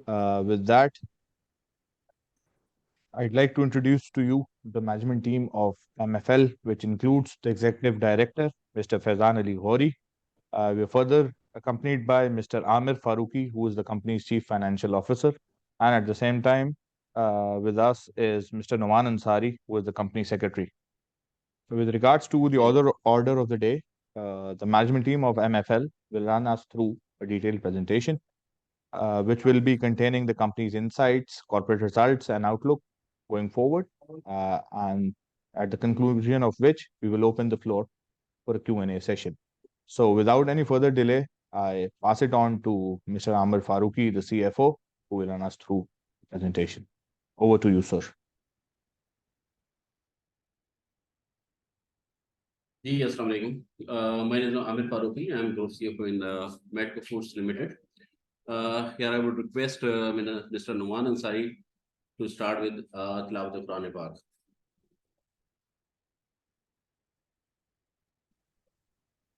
With that, I'd like to introduce to you the management team of MFL, which includes the Executive Director, Mr. Faizan Ali Ghori. We're further accompanied by Mr. Amir Faruqi, who is the company's Chief Financial Officer. And at the same time, with us is Mr. Numan Ansari, who is the Company Secretary. With regards to the order of the day, the management team of MFL will run us through a detailed presentation, which will be containing the company's insights, corporate results, and outlook going forward. And at the conclusion of which, we will open the floor for a Q&A session. So without any further delay, I pass it on to Mr. Amir Faruqi, the CFO, who will run us through the presentation. Over to you, sir. जी अस्सलाम वालेकुम. My name is Amir Faruqi. I am Group CFO in Matco Foods Limited. Here I would request Mr. Numan Ansari to start with Tilawat al-Quran Pak.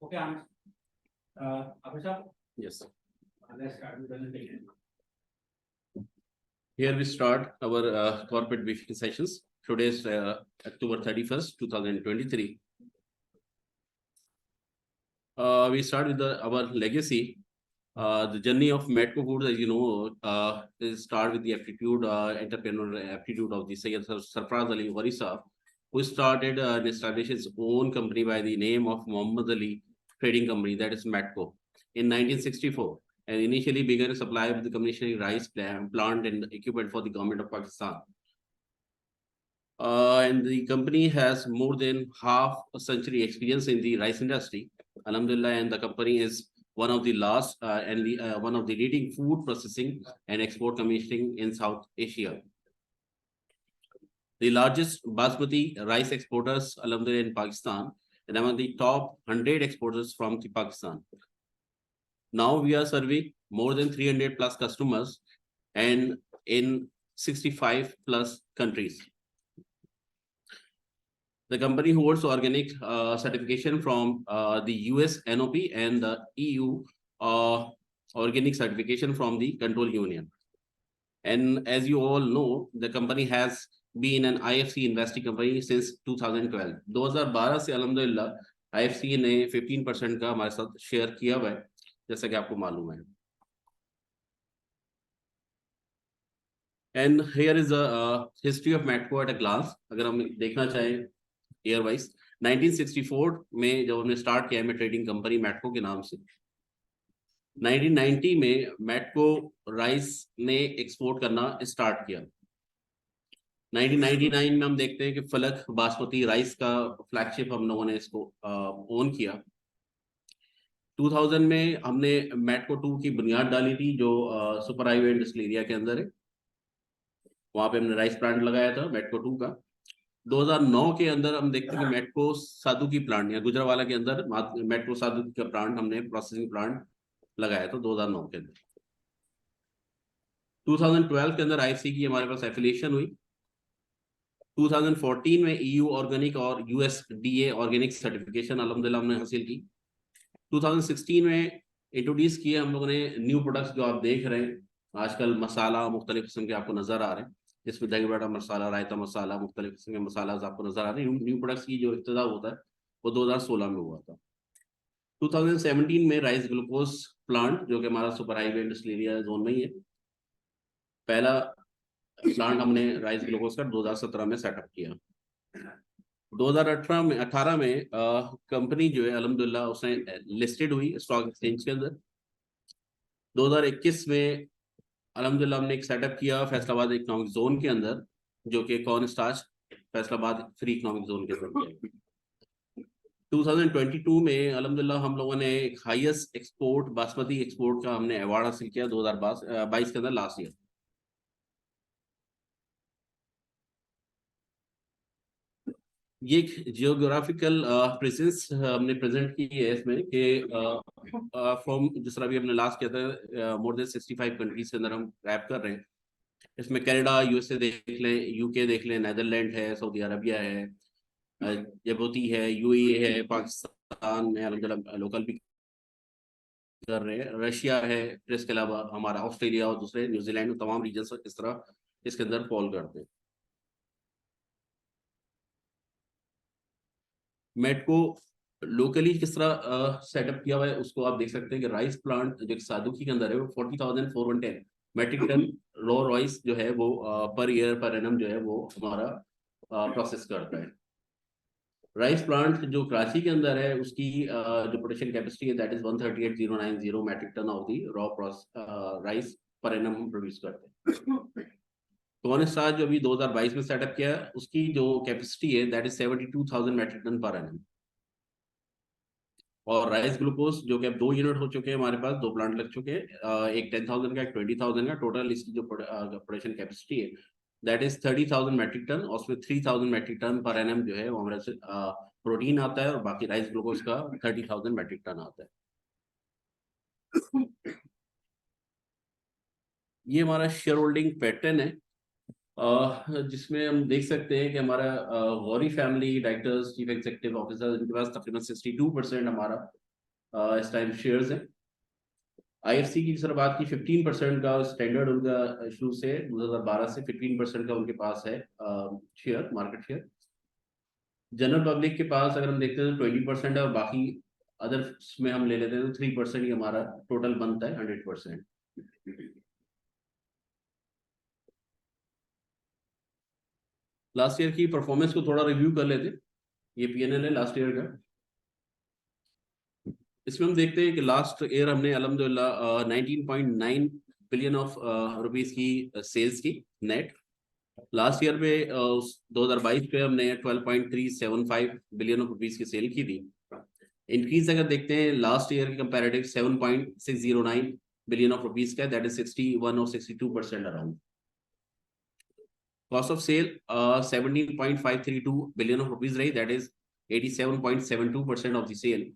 Okay, Yes. Let's start with the presentation. Here we start our corporate briefing sessions. Today is October 31st, 2023. We start with our legacy. The journey of Matco Foods, as you know, is start with the aptitude, entrepreneurial aptitude of the Sayyid Sarfraz Ali Ghori Sahab, who started and established his own company by the name of Muhammad Ali Trading Company, that is Matco, in 1964, and initially began a supply of the commissioning rice plant and equipment for the government of Pakistan. And the company has more than half a century experience in the rice industry, Alhamdulillah, and the company is one of the last one of the leading food processing and export commissioning in South Asia. The largest basmati rice exporters, Alhamdulillah, in Pakistan, and among the top 100 exporters from Pakistan. Now we are serving more than 300 plus customers and in 65 plus countries. The company holds organic certification from the US NOP and the EU organic certification from the Control Union. And as you all know, the company has been an IFC investing company since 2012. 2012 से अल्हम्दुलिल्लाह IFC ने 15% का हमारे साथ share किया हुआ है, जैसा कि आपको मालूम है. And here is the history of Matco at a glance. अगर हम देखना चाहें ईयर वाइज, 1964 में जब हमने स्टार्ट किया है ट्रेडिंग कंपनी मैटको के नाम से, 1990 में मैटको राइस ने एक्सपोर्ट करना स्टार्ट किया. 1999 में हम देखते हैं कि फलक बासमती राइस का फ्लैगशिप हम लोगों ने इसको ओन किया. 2000 में हमने मैटको 2 की बुनियाद डाली थी, जो सुपर हाईवे इंडस्ट्रियल एरिया के अंदर है. वहां पे हमने राइस प्लांट लगाया था मैटको 2 का. 2009 के अंदर हम देखते हैं कि मैटको साधु की प्लांट या गुजरावाला के अंदर मैटको साधु का प्लांट हमने प्रोसेसिंग प्लांट लगाया था 2009 के अंदर. 2012 के अंदर आईएफसी की हमारे पास एफिलिएशन हुई. 2014 में EU ऑर्गेनिक और USDA ऑर्गेनिक सर्टिफिकेशन अल्हम्दुलिल्लाह हमने हासिल की. 2016 में इंट्रोड्यूस किए हम लोगों ने न्यू प्रोडक्ट्स जो आप देख रहे हैं आजकल, मसाला मुख्तलिफ किस्म के आपको नजर आ रहे हैं, इसमें दही बड़ा मसाला, रायता मसाला, मुख्तलिफ किस्म के मसाला आपको नजर आ रहे हैं. न्यू प्रोडक्ट्स की जो इब्तिदा होता है वो 2016 में हुआ था. 2017 में राइस ग्लूकोज प्लांट, जो कि हमारा super highway industrial area zone में ही है, पहला प्लांट हमने राइस ग्लूकोज का 2017 में सेटअप किया. 2018 में कंपनी जो है अल्हम्दुलिल्लाह उसने लिस्टेड हुई स्टॉक एक्सचेंज के अंदर. 2021 में अल्हम्दुलिल्लाह हमने एक सेटअप किया फैसलाबाद इकोनॉमिक जोन के अंदर, जो कि corn starch Faisalabad free economic zone के अंदर. 2022 में अल्हम्दुलिल्लाह हम लोगों ने एक हाईएस्ट एक्सपोर्ट बासमती एक्सपोर्ट का हमने अवार्ड हासिल किया 2022 के अंदर, लास्ट ईयर. ये एक जियोग्राफिकल प्रेजेंस हमने प्रेजेंट की है इसमें कि फ्रॉम जिस तरह भी हमने लास्ट किया था मोर देन 65 कंट्रीज के अंदर हम रैप कर रहे हैं। इसमें कनाडा, यूएसए देख लें, यूके देख लें, नेदरलैंड है, सऊदी अरबिया है, जिबूती है, यूएई है, पाकिस्तान में अल्हम्दुलिल्लाह लोकल भी कर रहे हैं, रशिया है, फिर इसके अलावा हमारा ऑस्ट्रेलिया और दूसरे न्यूजीलैंड, तमाम रीजन इस तरह इसके अंदर फॉल करते हैं। मेट को लोकली किस तरह सेटअप किया हुआ है उसको आप देख सकते हैं कि राइस प्लांट जो सादुकी के अंदर है वो 40,410 मेट्रिक टन रॉ राइस जो है वो पर ईयर पर एनम जो है वो हमारा प्रोसेस करता है। राइस प्लांट जो कराची के अंदर है उसकी जो प्रोडक्शन कैपेसिटी है that is 138,090 metric ton of the raw rice per annum produce करते हैं। कौनसा जो अभी 2022 में सेटअप किया है उसकी जो कैपेसिटी है that is 72,000 metric ton per annum. और राइस ग्लूकोज जो कि अब 2 यूनिट हो चुके हैं हमारे पास, 2 प्लांट लग चुके हैं, एक 10,000 का, एक 20,000 का। टोटल इसकी जो प्रोडक्शन कैपेसिटी है दैट इज 30,000 मेट्रिक टन, और उसमें 3,000 मेट्रिक टन पर एनम जो है वो हमारे से प्रोटीन आता है, और बाकी राइस ग्लूकोज का 30,000 मेट्रिक टन आता है। ये हमारा शेयर होल्डिंग पैटर्न है जिसमें हम देख सकते हैं कि हमारा Gauri family directors, chief executive officer, इनके पास तकरीबन 62% हमारा इस टाइम शेयर्स हैं। आईएफसी की सर बात की 15% का स्टैंडर्ड उनका शुरू से 2012 से 15% का उनके पास है share, market share. General public के पास अगर हम देखते हैं तो 20% है, और बाकी अदर्स में हम ले लेते हैं तो 3% ही हमारा टोटल बनता है 100%। लास्ट ईयर की परफॉर्मेंस को थोड़ा रिव्यू कर लेते हैं। ये पीएनएल है लास्ट ईयर का। इसमें हम देखते हैं कि लास्ट ईयर हमने अल्हम्दुलिल्लाह 19.9 बिलियन ऑफ रुपीस की सेल्स की नेट। लास्ट ईयर पे 2022 पे हमने 12.375 बिलियन ऑफ रुपीस की सेल की थी। इंक्रीज अगर देखते हैं लास्ट ईयर की कंपैरेटिव 7.609 बिलियन ऑफ रुपीस का, दैट इज 61 और 62% around. Cost of sale 17.532 billion of rupees रही, that is 87.72% of the sale.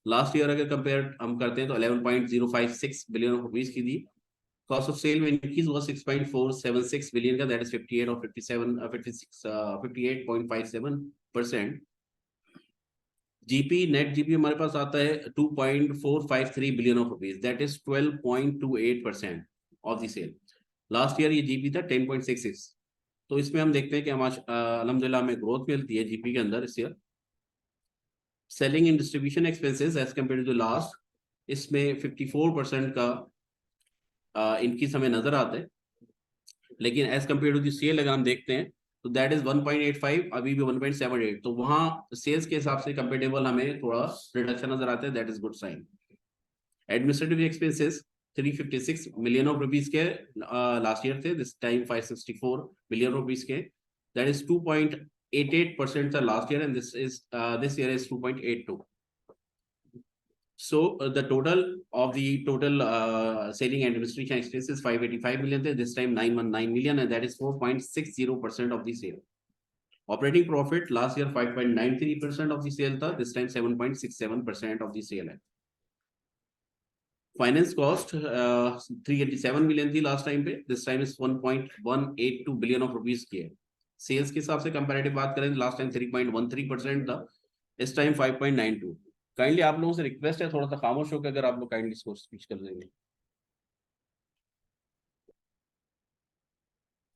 Last year अगर कंपेयर हम करते हैं तो 11.056 बिलियन ऑफ रुपीस की थी। कॉस्ट ऑफ सेल में इंक्रीज हुआ 6.476 बिलियन का, दैट इज 58 और 58.57%। जीपी नेट जीपी हमारे पास आता है 2.453 billion of rupees, that is 12.28% of the sale. Last year ये जीपी था 10.66। तो इसमें हम देखते हैं कि अल्हम्दुलिल्लाह हमें ग्रोथ मिलती है जीपी के अंदर इस year. Selling and distribution expenses as compare to last, इसमें 54% का इंक्रीज हमें नजर आता है। लेकिन as compare to the sale अगर हम देखते हैं तो दैट इज 1.85, अभी भी 1.78, तो वहां सेल्स के हिसाब से कंपेटेबल हमें थोड़ा रिडक्शन नजर आता है, that is good sign. Administrative expenses 356 million of rupees के लास्ट ईयर थे, दिस टाइम 564 मिलियन रुपीस के, दैट इज 2.88% था last year, and this year is 2.82. So the total of the total selling and administration expenses 585 million, this time 919 million, and that is 4.60% of the sale. Operating profit last year 5.93% of the sale था, this time 7.67% of the sale है। Finance cost 387 million थी last time पे, this time is 1.182 billion of rupees की है। Sales के हिसाब से comparative बात करें लास्ट टाइम 3.13% था, इस टाइम 5.92। काइंडली आप लोगों से रिक्वेस्ट है थोड़ा सा खामोश होकर अगर आप लोग काइंडली इसको स्पीच कर देंगे।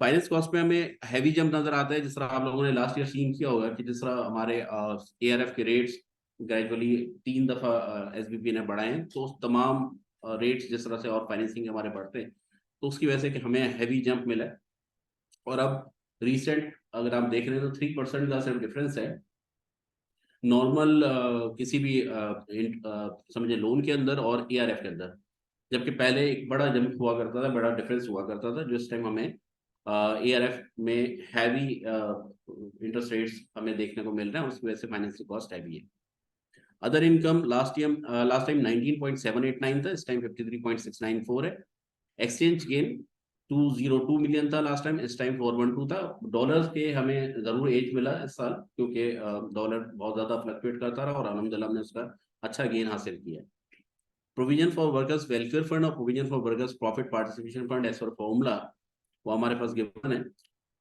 फाइनेंस कॉस्ट में हमें हैवी जंप नजर आता है, जिस तरह आप लोगों ने लास्ट ईयर सीन किया होगा कि जिस तरह हमारे एआरएफ के रेट्स ग्रेजुअली 3 दफा एसबीपी ने बढ़ाए हैं, तो तमाम रेट्स जिस तरह से और फाइनेंसिंग हमारे बढ़ते हैं तो उसकी वजह से कि हमें हैवी जंप मिला है। और अब रिसेंट अगर आप देख रहे हैं तो 3% का सिर्फ डिफरेंस है नॉर्मल किसी भी समझे लोन के अंदर और एआरएफ के अंदर, जबकि पहले एक बड़ा जंप हुआ करता था, बड़ा डिफरेंस हुआ करता था, जो इस टाइम हमें एआरएफ में हैवी इंटरेस्ट रेट्स हमें देखने को मिल रहे हैं, उसकी वजह से फाइनेंसिंग कॉस्ट हैवी है। अदर इनकम लास्ट टाइम 19.789 था, इस टाइम 53.694 है। एक्सचेंज गेन 202 मिलियन था लास्ट टाइम, इस टाइम 412 था। डॉलर्स के हमें जरूर एज मिला इस साल, क्योंकि डॉलर बहुत ज्यादा फ्लक्चुएट करता रहा और अल्हम्दुलिल्लाह हमने उसका अच्छा गेन हासिल किया। Provision for workers welfare fund और provision for workers profit participation fund as per formula वो हमारे पास गिवन है।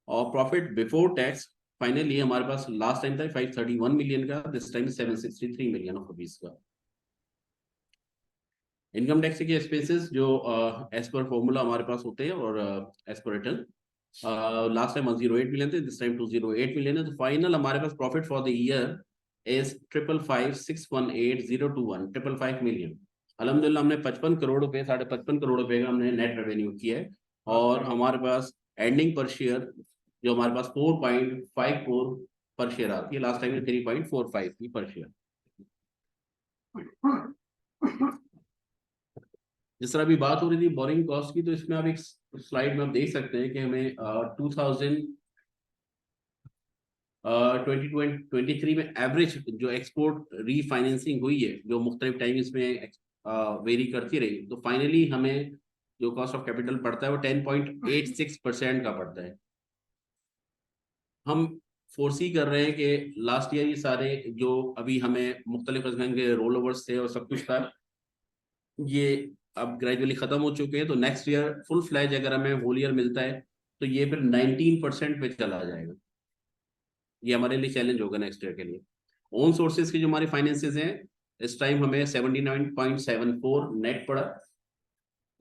और प्रॉफिट बिफोर टैक्स फाइनली हमारे पास लास्ट टाइम था 531 मिलियन का, this time 763 million of rupees का। इनकम टैक्स के एक्सपेंसेस जो एज पर फॉर्मूला हमारे पास होते हैं और as per return, last time 108 million थे, दिस टाइम 208 मिलियन है। तो फाइनल हमारे पास profit for the year is 555,618,021 555 million. अल्हम्दुलिल्लाह हमने 55 करोड़ रुपए 55.5 करोड़ रुपए का हमने नेट रेवेन्यू किया है। और हमारे पास एंडिंग पर शेयर जो हमारे पास 4.54 पर शेयर आती है, लास्ट टाइम में 3.45 थी पर शेयर। जिस तरह अभी बात हो रही थी बोरिंग कॉस्ट की, तो इसमें आप एक स्लाइड में आप देख सकते हैं कि हमें 2023 में एवरेज जो एक्सपोर्ट रीफाइनेंसिंग हुई है, जो मुख्तलिफ टाइम इसमें वेरी करती रही, तो फाइनली हमें जो कॉस्ट ऑफ कैपिटल पड़ता है वो 10.86% का पड़ता है। हम फोर्सी कर रहे हैं कि लास्ट ईयर ये सारे जो अभी हमें मुख्तलिफ किस्म के रोल ओवर्स थे और सब कुछ था, ये अब ग्रेजुअली खत्म हो चुके हैं। तो नेक्स्ट ईयर फुल फ्लैज अगर हमें होल ईयर मिलता है तो ये फिर 19% पे चला जाएगा। ये हमारे लिए चैलेंज होगा नेक्स्ट ईयर के लिए। ओन सोर्सेज की जो हमारी फाइनेंसेस हैं, इस टाइम हमें 79.74 नेट पड़ा,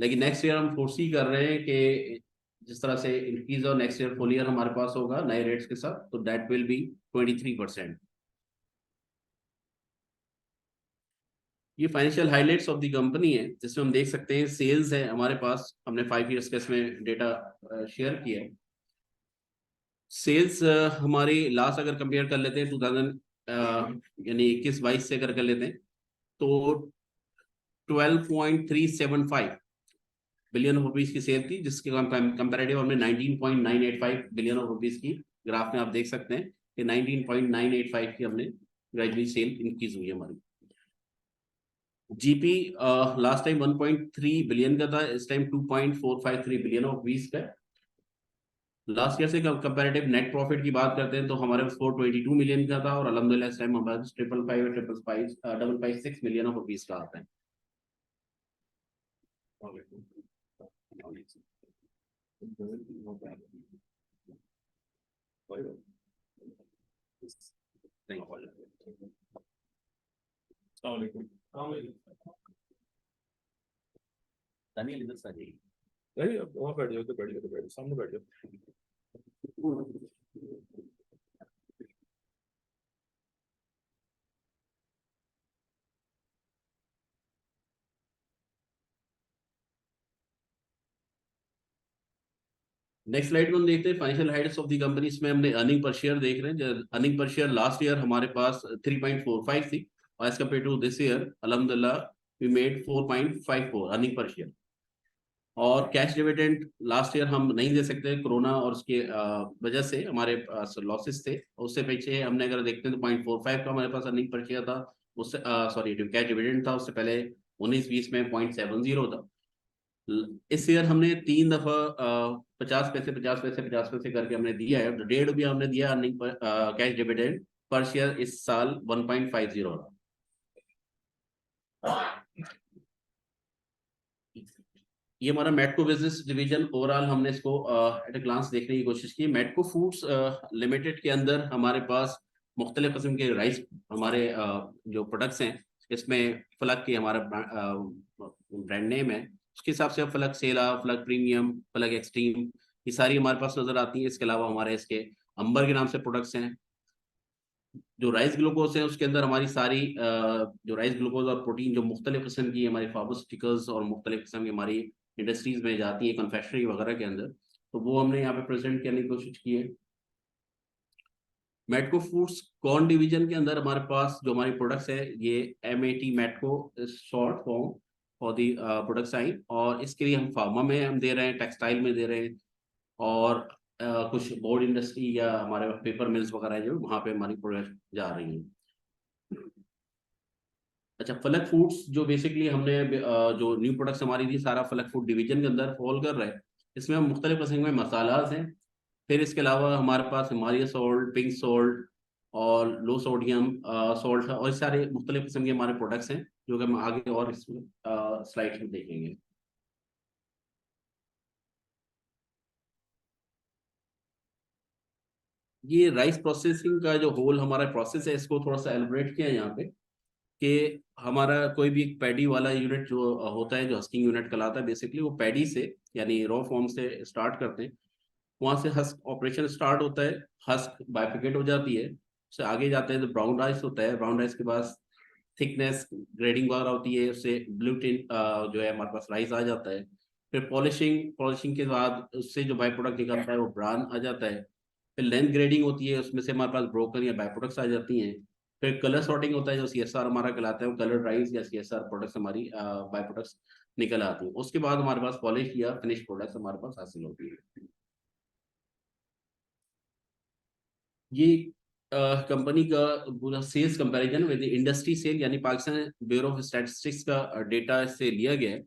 लेकिन नेक्स्ट ईयर हम फोर्सी कर रहे हैं कि जिस तरह से इंक्रीज और नेक्स्ट ईयर फुल ईयर हमारे पास होगा नए रेट्स के साथ, तो दैट विल बी 23%। ये financial highlights of the company है, जिसमें हम देख सकते हैं सेल्स है हमारे पास, हमने 5 ईयर्स का इसमें डेटा शेयर किया है। सेल्स हमारी लास्ट अगर कंपेयर कर लेते हैं 2000 यानी 21-22 से अगर कर लेते हैं तो 12.375 बिलियन रुपीस की सेल थी, जिसके कंपैरेटिव हमने 19.985 बिलियन ऑफ रुपीस की, ग्राफ में आप देख सकते हैं कि 19.985 की हमने ग्रेजुअली सेल इंक्रीज हुई है हमारी। जीपी लास्ट टाइम 1.3 बिलियन का था, इस टाइम 2.453 बिलियन ऑफ रुपीस का। लास्ट ईयर से कंपैरेटिव नेट प्रॉफिट की बात करते हैं तो हमारे पास 422 मिलियन का था, और अल्हम्दुलिल्लाह इस टाइम हमारे पास 555 मिलियन ऑफ रुपीस का आता है। दानियल इधर से आ जाइए। नहीं, अब वहाँ बैठ जाओ, तो बैठ जाओ, सामने बैठ जाओ। नेक्स्ट स्लाइड में हम देखते हैं financial highlights of the company. इसमें हमने अर्निंग पर शेयर देख रहे हैं। Earning per share last year हमारे पास 3.45 थी, और as compare to this year अल्हम्दुलिल्लाह we made 4.54 earning per share. और कैश डिविडेंड लास्ट ईयर हम नहीं दे सकते, कोरोना और उसके वजह से हमारे पास लॉसेस थे। उससे पीछे हमने अगर देखते हैं तो 0.45 का हमारे पास अर्निंग पर शेयर था, उससे सॉरी कैश डिविडेंड था। उससे पहले 19-20 में 0.70 था। इस ईयर हमने 3 दफा 50 पैसे 50 पैसे 50 पैसे करके हमने दिया है। 1.5 रुपया हमने दिया earning per cash dividend per share इस साल 1.50 रहा। ये हमारा मेटको बिजनेस डिवीजन ओवरऑल हमने इसको एट ए ग्लांस देखने की कोशिश की। मेटको फूड्स लिमिटेड के अंदर हमारे पास मुख्तलिफ किस्म के राइस हमारे जो प्रोडक्ट्स हैं, इसमें फलक के हमारा ब्रांड नेम है, उसके हिसाब से फलक सेला, फलक प्रीमियम, फलक एक्सट्रीम, ये सारी हमारे पास नजर आती है। इसके अलावा हमारे इसके अंबर के नाम से प्रोडक्ट्स हैं। जो राइस ग्लूकोज है उसके अंदर हमारी सारी जो राइस ग्लूकोज और प्रोटीन जो मुख्तलिफ किस्म की हमारी फार्मास्यूटिकल्स और मुख्तलिफ किस्म की हमारी इंडस्ट्रीज में जाती है, कन्फेक्शनरी वगैरह के अंदर, तो वो हमने यहाँ पे प्रेजेंट करने की कोशिश की है। मेटको फूड्स कॉर्न डिवीजन के अंदर हमारे पास जो हमारी प्रोडक्ट्स है, ये MAT मेटको short form for the products आई, और इसके लिए हम फार्मा में हम दे रहे हैं, टेक्सटाइल में दे रहे हैं, और कुछ बोर्ड इंडस्ट्री या हमारे पेपर मिल्स वगैरह जो वहाँ पे हमारी प्रोडक्ट जा रही हैं। अच्छा, फलक फूड्स जो बेसिकली हमने जो न्यू प्रोडक्ट्स हमारी थी, सारा फलक फूड डिवीजन के अंदर फॉल कर रहा है। इसमें हम मुख्तलिफ किस्म के मसालास हैं। फिर इसके अलावा हमारे पास हिमालय सॉल्ट, पिंक सॉल्ट और लो सोडियम सॉल्ट और सारे मुख्तलिफ किस्म के हमारे प्रोडक्ट्स हैं जो कि हम आगे और इसमें स्लाइड में देखेंगे। ये राइस प्रोसेसिंग का जो होल हमारा प्रोसेस है, इसको थोड़ा सा एलिब्रेट किया है यहाँ पे कि हमारा कोई भी एक पैडी वाला यूनिट जो होता है, जो हस्किंग यूनिट कहलाता है, बेसिकली वो पैडी से यानी रॉ फॉर्म से स्टार्ट करते हैं। वहां से हस्क ऑपरेशन स्टार्ट होता है, हस्क बाइफिकेट हो जाती है, उससे आगे जाते हैं तो ब्राउन राइस होता है। ब्राउन राइस के पास थिकनेस ग्रेडिंग वगैरह होती है, उससे ब्लू टिन जो है हमारे पास राइस आ जाता है। फिर पॉलिशिंग के बाद उससे जो बाई प्रोडक्ट निकलता है वो ब्रान आ जाता है। फिर लेंथ ग्रेडिंग होती है, उसमें से हमारे पास ब्रोकन या बाई प्रोडक्ट्स आ जाती हैं। फिर कलर सॉर्टिंग होता है, जो CSR हमारा कहलाता है, वो कलर राइस या CSR प्रोडक्ट्स हमारी बाई प्रोडक्ट्स निकल आती हैं। उसके बाद हमारे पास पॉलिश या फिनिश प्रोडक्ट्स हमारे पास हासिल होती है। ये कंपनी का पूरा sales comparison with industry sale यानी पाकिस्तान ब्यूरो ऑफ स्टैटिस्टिक्स का डेटा से लिया गया है।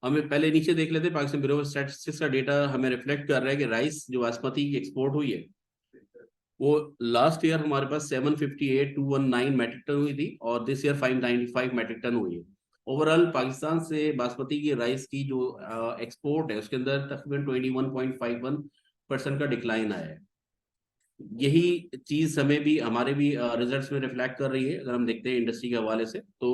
हमें पहले नीचे देख लेते हैं। पाकिस्तान ब्यूरो ऑफ स्टैटिस्टिक्स का डेटा हमें रिफ्लेक्ट कर रहा है कि राइस जो बासमती की एक्सपोर्ट हुई है वो लास्ट ईयर हमारे पास 758,219 मैट्रिक टन हुई थी और दिस ईयर 595 मैट्रिक टन हुई है। ओवरऑल पाकिस्तान से बासमती की राइस की जो एक्सपोर्ट है उसके अंदर तकरीबन 21.51% का डिक्लाइन आया है। यही चीज हमें भी हमारे भी रिजल्ट्स में रिफ्लेक्ट कर रही है। अगर हम देखते हैं इंडस्ट्री के हवाले से तो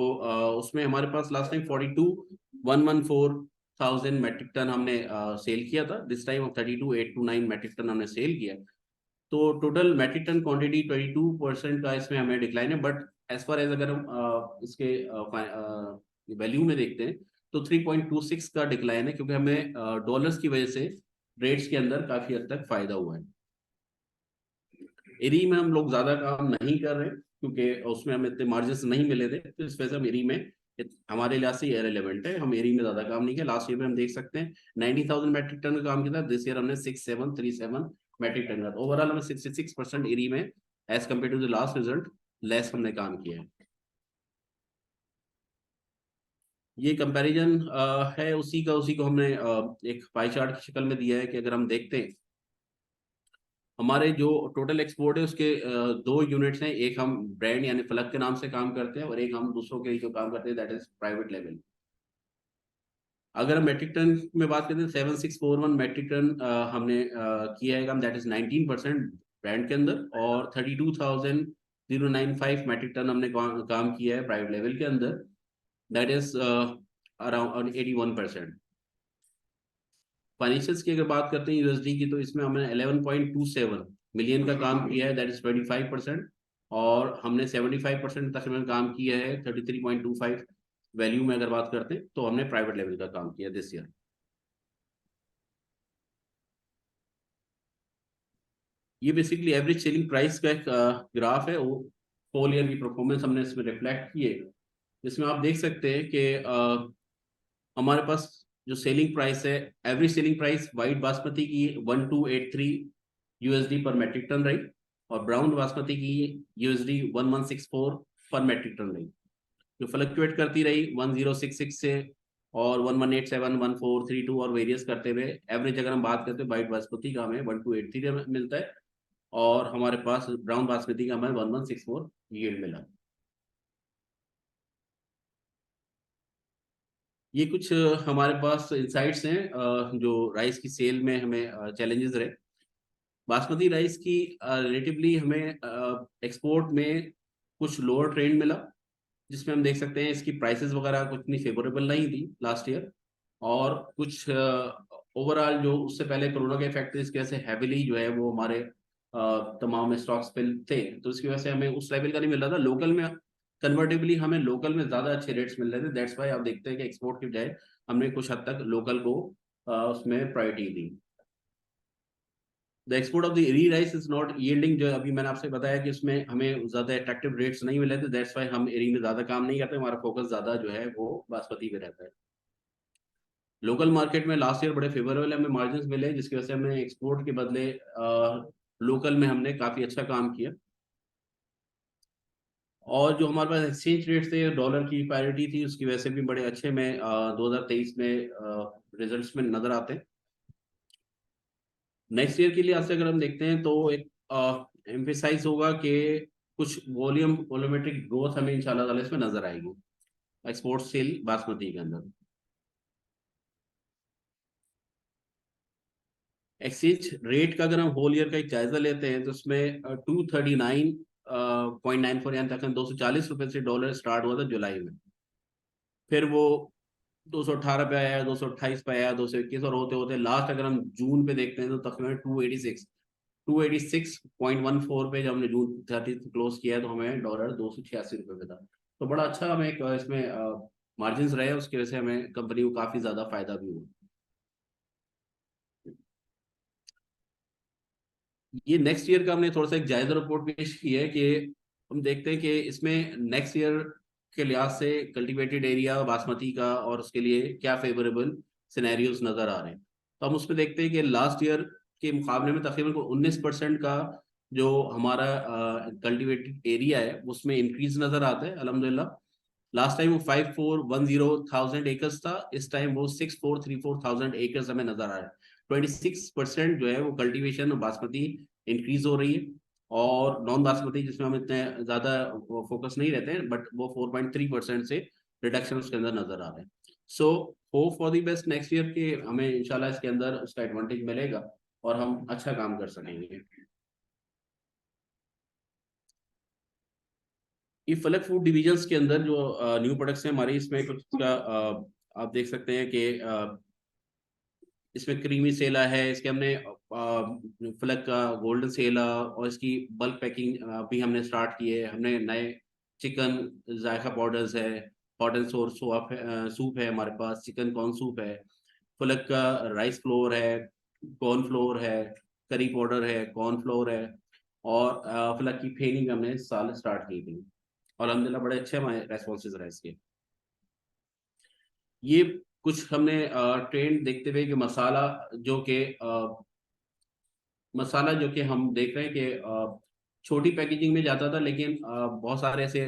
उसमें हमारे पास लास्ट टाइम 42,114,000 मैट्रिक टन हमने सेल किया था। दिस टाइम 32,829 मैट्रिक टन हमने सेल किया। तो टोटल मैट्रिक टन क्वांटिटी 22% का इसमें हमें डिक्लाइन है। बट एज फार एज अगर हम इसके वैल्यू में देखते हैं तो 3.26 का डिक्लाइन है, क्योंकि हमें डॉलर्स की वजह से रेट्स के अंदर काफी हद तक फायदा हुआ है। एरी में हम लोग ज्यादा काम नहीं कर रहे क्योंकि उसमें हमें इतने मार्जिन नहीं मिले थे, तो इस वजह से हम एरी में हमारे लिहाज से इरेलेवेंट है। हम एरी में ज्यादा काम नहीं किया। लास्ट ईयर में हम देख सकते हैं 90,000 मैट्रिक टन का काम किया था। दिस ईयर हमने 6737 मैट्रिक टन का। ओवरऑल हमें 66% एरी में as compare to the last result less हमने काम किया है। ये कंपैरिजन है उसी को हमने एक पाई चार्ट की शक्ल में दिया है कि अगर हम देखते हैं हमारे जो टोटल एक्सपोर्ट है उसके दो यूनिट्स हैं। एक हम ब्रांड यानी फलक के नाम से काम करते हैं और एक हम दूसरों के लिए जो काम करते हैं दैट इज प्राइवेट लेवल। अगर हम मैट्रिक टन में बात करते हैं 7641 मैट्रिक टन हमने किया है काम, दैट इज 19% ब्रांड के अंदर, और 32,095 मैट्रिक टन हमने काम किया है प्राइवेट लेवल के अंदर, दैट इज अराउंड 81%। फाइनेंशियल्स की अगर बात करते हैं यूएसडी की, तो इसमें हमने 11.27 मिलियन का काम किया है, दैट इज 25%, और हमने 75% तकरीबन काम किया है 33.25 वैल्यू में अगर बात करते हैं तो हमने प्राइवेट लेवल का काम किया दिस ईयर। ये बेसिकली एवरेज सेलिंग प्राइस का एक ग्राफ है, वो होल ईयर की परफॉर्मेंस हमने इसमें रिफ्लेक्ट की है, जिसमें आप देख सकते हैं कि हमारे पास जो सेलिंग प्राइस है, average selling price white basmati की 1283 यूएसडी पर मैट्रिक टन रही, और ब्राउन बासमती की यूएसडी 1164 पर मैट्रिक टन रही, जो फ्लक्चुएट करती रही 1066 से और 1187, 1432 और वेरियस करते हुए। एवरेज अगर हम बात करते हैं वाइट बासमती का हमें 1283 मिलता है, और हमारे पास ब्राउन बासमती का हमें 1164 यील्ड मिला। ये कुछ हमारे पास इंसाइट्स हैं जो राइस की सेल में हमें चैलेंजेस रहे। बासमती राइस की रिलेटिवली हमें एक्सपोर्ट में कुछ लोअर ट्रेंड मिला, जिसमें हम देख सकते हैं इसकी प्राइसेस वगैरह कुछ इतनी फेवरेबल नहीं थी लास्ट ईयर, और कुछ ओवरऑल जो उससे पहले कोरोना के इफेक्ट इसकी वजह से हैविली जो है वो हमारे तमाम स्टॉक्स पे थे, तो इसकी वजह से हमें उस लेवल का नहीं मिल रहा था। लोकल में कन्वर्टेबली हमें लोकल में ज्यादा अच्छे रेट्स मिल रहे थे, दैट्स वाई आप देखते हैं कि एक्सपोर्ट की बजाय हमने कुछ हद तक लोकल को उसमें priority the. The export of the री राइस इज नॉट यील्डिंग, जो अभी मैंने आपसे बताया कि उसमें हमें ज्यादा अट्रैक्टिव रेट्स नहीं मिले थे, दैट्स वाई हम एरी में ज्यादा काम नहीं करते, हमारा फोकस ज्यादा जो है वो बासमती पे रहता है। लोकल मार्केट में लास्ट ईयर बड़े फेवरेबल हमें मार्जिन मिले, जिसकी वजह से हमने एक्सपोर्ट के बदले लोकल में हमने काफी अच्छा काम किया। और जो हमारे पास एक्सचेंज रेट थे, डॉलर की पैरिटी थी, उसकी वजह से भी बड़े अच्छे में 2023 में रिजल्ट्स में नजर आते हैं। नेक्स्ट ईयर के लिए आज से अगर हम देखते हैं तो एक एम्फेसाइज होगा कि कुछ वॉल्यूमेट्रिक ग्रोथ हमें इंशाल्लाह ताला इसमें नजर आएगी एक्सपोर्ट सेल बासमती के अंदर। एक्सचेंज रेट का अगर हम होल ईयर का एक जायजा लेते हैं तो उसमें 239.94 यानी तक 240 रुपए से डॉलर स्टार्ट हुआ था जुलाई में, फिर वो 218 पे आया, 228 पे आया, 221, और होते होते लास्ट अगर हम जून पे देखते हैं तो तकरीबन 286.14 पे जब हमने जून 30 क्लोज किया तो हमें डॉलर 286 रुपए पे था। तो बड़ा अच्छा हमें इसमें मार्जिन रहे, उसकी वजह से हमें कंपनी को काफी ज्यादा फायदा भी हुआ। ये नेक्स्ट ईयर का हमने थोड़ा सा एक जायजा रिपोर्ट पेश की है कि हम देखते हैं कि इसमें नेक्स्ट ईयर के लिहाज से कल्टीवेटेड एरिया बासमती का और उसके लिए क्या फेवरेबल सिनेरियोज नजर आ रहे हैं। तो हम उसमें देखते हैं कि लास्ट ईयर के मुकाबले में तकरीबन 19% का जो हमारा कल्टीवेटेड एरिया है उसमें इंक्रीज नजर आता है अल्हम्दुलिल्लाह। लास्ट टाइम वो 5410,000 एकर्स था, इस टाइम वो 6434,000 एकर्स हमें नजर आ रहा है। 26% जो है वो कल्टीवेशन बासमती इंक्रीज हो रही है, और नॉन बासमती जिसमें हम इतने ज्यादा फोकस नहीं रहते हैं, बट वो 4.3% से रिडक्शन उसके अंदर नजर आ रहे हैं। So hope for the best next year के हमें इंशाल्लाह इसके अंदर उसका एडवांटेज मिलेगा और हम अच्छा काम कर सकेंगे। ये फलक फूड डिविजन्स के अंदर जो न्यू प्रोडक्ट्स हैं हमारे, इसमें कुछ का आप देख सकते हैं कि इसमें क्रीमी सेला है, इसके हमने फलक का गोल्डन सेला और इसकी बल्क पैकिंग भी हमने स्टार्ट की है। हमने नए चिकन जायका पाउडर्स है, हॉट एंड सोर सूप है हमारे पास, चिकन कॉर्न सूप है, फलक का राइस फ्लोर है, कॉर्न फ्लोर है, करी पाउडर है, कॉर्न फ्लोर है, और फलक की फेनिंग हमने इस साल स्टार्ट की थी और अल्हम्दुलिल्लाह बड़े अच्छे हमारे रेस्पॉन्सेज रहे इसके। ये कुछ हमने ट्रेंड देखते हुए कि मसाला जो कि हम देख रहे हैं कि छोटी पैकेजिंग में जाता था, लेकिन बहुत सारे ऐसे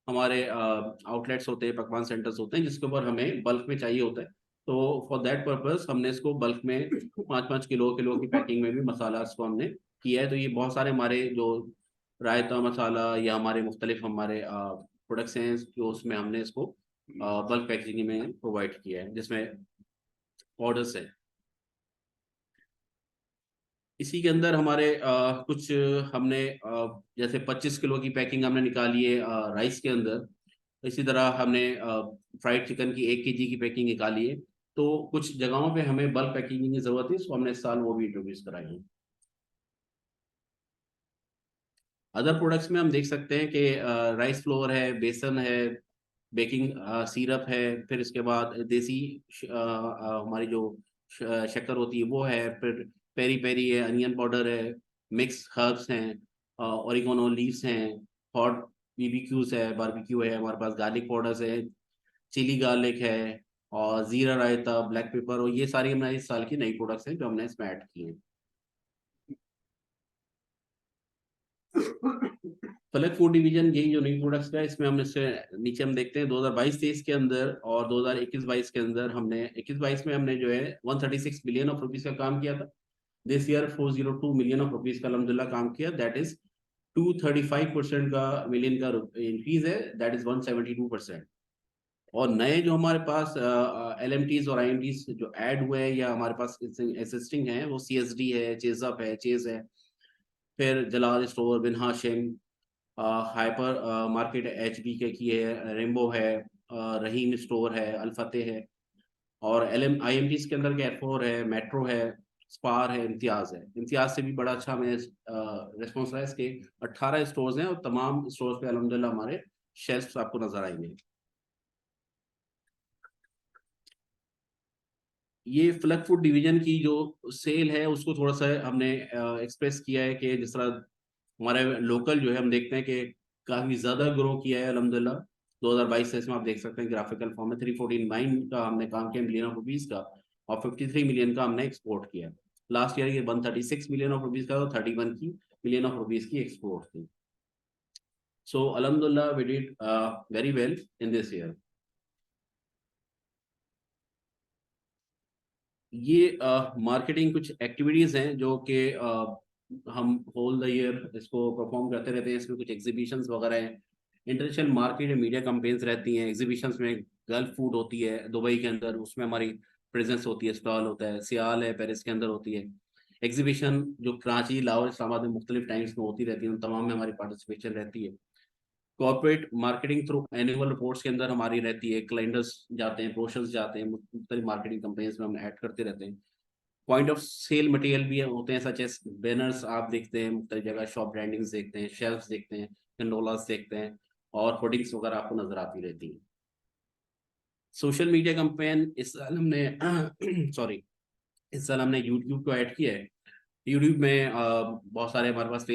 हमारे आउटलेट्स होते हैं, पकवान सेंटर्स होते हैं जिसके ऊपर हमें बल्क में चाहिए होता है। तो फॉर दैट पर्पस हमने इसको बल्क में 5-5 किलो की पैकिंग में भी मसाला इसको हमने किया है। तो ये बहुत सारे हमारे जो रायता मसाला या हमारे मुख्तलिफ हमारे प्रोडक्ट्स हैं जो उसमें हमने इसको बल्क पैकेजिंग में प्रोवाइड किया है, जिसमें ऑर्डर्स है। इसी के अंदर हमारे कुछ हमने जैसे 25 किलो की पैकिंग हमने निकाली है राइस के अंदर। इसी तरह हमने फ्राइड चिकन की 1 kg की पैकिंग निकाली है। तो कुछ जगहों पे हमें बल्क पैकेजिंग की जरूरत है, सो हमने इस साल वो भी इंट्रोड्यूस कराई है। अदर प्रोडक्ट्स में हम देख सकते हैं कि राइस फ्लोर है, बेसन है, बेकिंग सिरप है, फिर इसके बाद देसी हमारी जो शक्कर होती है वो है, फिर पेरी पेरी है, अनियन पाउडर है, मिक्स हर्ब्स हैं, ओरिगेनो लीव्स हैं, हॉट बीबीक्यूज है, बारबेक्यू है हमारे पास, गार्लिक पाउडर्स है, चिली गार्लिक है, और जीरा रायता, ब्लैक पेपर, और ये सारी हमारे इस साल की नई प्रोडक्ट्स हैं जो हमने इसमें ऐड की हैं। फलक फूड डिवीजन यही जो नई प्रोडक्ट्स का है, इसमें हम इससे नीचे हम देखते हैं 2022-23 के अंदर और 2021-22 के अंदर हमने 21-22 में हमने जो है 136 मिलियन ऑफ रुपीज का काम किया था। This year 402 million of rupees का अल्हम्दुलिल्लाह काम किया, दैट इज 235% का मिलियन का इंक्रीज है, दैट इज 172%। और नए जो हमारे पास LMTs और IMTs जो ऐड हुए हैं या हमारे पास एसिस्टिंग है, वो CSD है, चेजअप है, चेज है, फिर जलाल स्टोर, बिन हाशिम, हाइपर मार्केट HB के की है, रेम्बो है, रहीम स्टोर है, अल्फतेह है, और IMTs के अंदर कैरफोर है, मेट्रो है, स्पार है, इम्तियाज है। इम्तियाज से भी बड़ा अच्छा हमें रिस्पॉन्स रहा है। इसके 18 स्टोर्स हैं और तमाम स्टोर्स पे अल्हम्दुलिल्लाह हमारे शेल्फ्स आपको नजर आएंगे। ये फ्लक फूड डिवीजन की जो सेल है उसको थोड़ा सा हमने एक्सप्रेस किया है कि जिस तरह हमारे लोकल जो है हम देखते हैं कि काफी ज्यादा ग्रो किया है अल्हम्दुलिल्लाह 2022 से। इसमें आप देख सकते हैं ग्राफिकल फॉर्म में 349 का हमने काम किया मिलियन ऑफ रुपीज का, और 53 मिलियन का हमने एक्सपोर्ट किया। लास्ट ईयर ये 136 मिलियन ऑफ रुपीज का, 31 की मिलियन ऑफ रुपीज की एक्सपोर्ट थी। So alhamdulillah we did very well in this year. ये मार्केटिंग कुछ एक्टिविटीज हैं जो कि हम होल द ईयर इसको परफॉर्म करते रहते हैं। इसमें कुछ एग्जीबिशंस वगैरह हैं, इंटरनेशनल मार्केट में मीडिया कैंपेन्स रहती हैं, एग्जीबिशंस में गल्फ फूड होती है दुबई के अंदर, उसमें हमारी प्रेजेंस होती है, स्टॉल होता है। सियाल है पेरिस के अंदर होती है। एग्जीबिशन जो कराची, लाहौर, इस्लामाबाद में मुख्तलिफ टाइम्स में होती रहती है, उन तमाम में हमारी पार्टिसिपेशन रहती है। Corporate marketing through annual reports के अंदर हमारी रहती है, कैलेंडर्स जाते हैं, ब्रोशर्स जाते हैं, मुख्तलिफ मार्केटिंग कंपनीज में हम ऐड करते रहते हैं। पॉइंट ऑफ सेल मटेरियल भी होते हैं, सच एस बैनर्स आप देखते हैं मुख्तलिफ जगह, शॉप ब्रांडिंग्स देखते हैं, शेल्फ्स देखते हैं, कंडोलास देखते हैं, और होर्डिंग्स वगैरह आपको नजर आती रहती हैं। सोशल मीडिया कैंपेन इस साल हमने सॉरी इस साल हमने यूट्यूब को ऐड किया है। यूट्यूब में बहुत सारे हमारे पास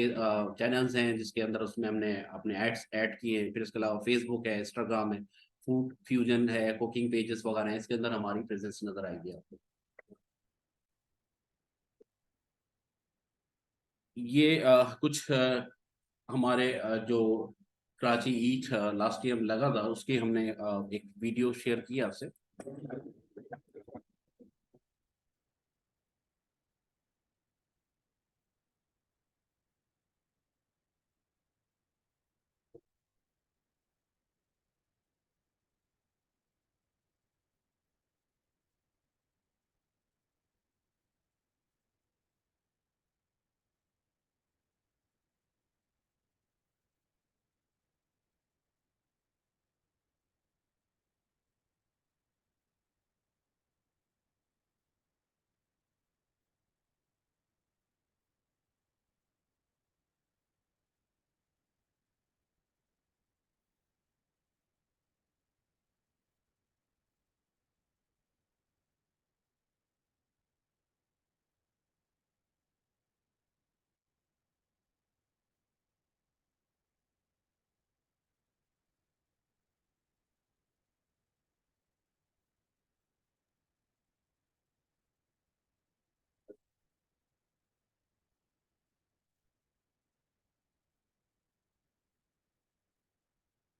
चैनल्स हैं जिसके अंदर उसमें हमने अपने एड्स ऐड किए हैं। फिर उसके अलावा फेसबुक है, इंस्टाग्राम है, फूड फ्यूजन है, कुकिंग पेजेस वगैरह हैं, इसके अंदर हमारी प्रेजेंस नजर आएगी आपको। ये कुछ हमारे जो कराची ईट लास्ट ईयर लगा था उसकी हमने एक वीडियो शेयर किया आपसे।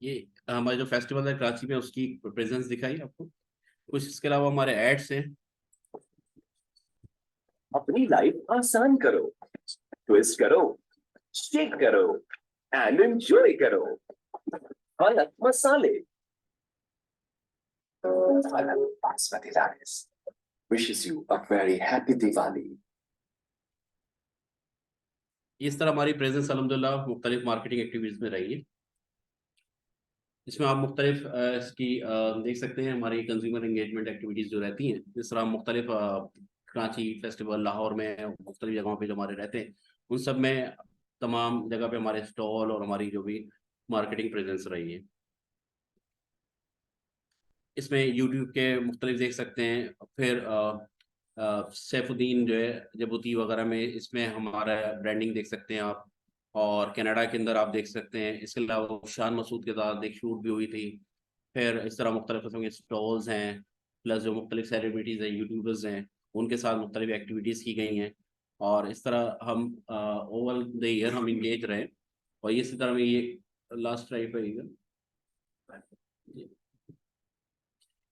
ये हमारे जो फेस्टिवल है कराची में उसकी प्रेजेंस दिखाई आपको। कुछ इसके अलावा हमारे एड्स हैं। अपनी लाइफ आसान करो, ट्विस्ट करो, शेक करो एंड एंजॉय करो। हलक मसाले, Halal Basmati rice wishes you a very happy Diwali. इस तरह हमारी प्रेजेंस अल्हम्दुलिल्लाह मुख्तलिफ मार्केटिंग एक्टिविटीज में रही है। इसमें आप मुख्तलिफ इसकी देख सकते हैं हमारी कंज्यूमर एंगेजमेंट एक्टिविटीज जो रहती हैं। जिस तरह मुख्तलिफ कराची फेस्टिवल, लाहौर में मुख्तलिफ जगहों पे जो हमारे रहते हैं, उन सब में तमाम जगह पे हमारे स्टॉल और हमारी जो भी मार्केटिंग प्रेजेंस रही है। इसमें यूट्यूब के मुख्तलिफ देख सकते हैं। फिर सैफुद्दीन जो है जबूती वगैरह में, इसमें हमारा ब्रांडिंग देख सकते हैं आप। और कनाडा के अंदर आप देख सकते हैं। इसके अलावा शान मसूद के साथ एक शूट भी हुई थी। फिर इस तरह मुख्तलिफ किस्म के स्टॉल्स हैं, प्लस जो मुख्तलिफ सेलिब्रिटीज़ हैं, यूट्यूबर्स हैं, उनके साथ मुख्तलिफ एक्टिविटीज़ की गई हैं। और इस तरह हम ओवर द ईयर हम इंगेज रहे। और इसी तरह में ये लास्ट ट्राइप है।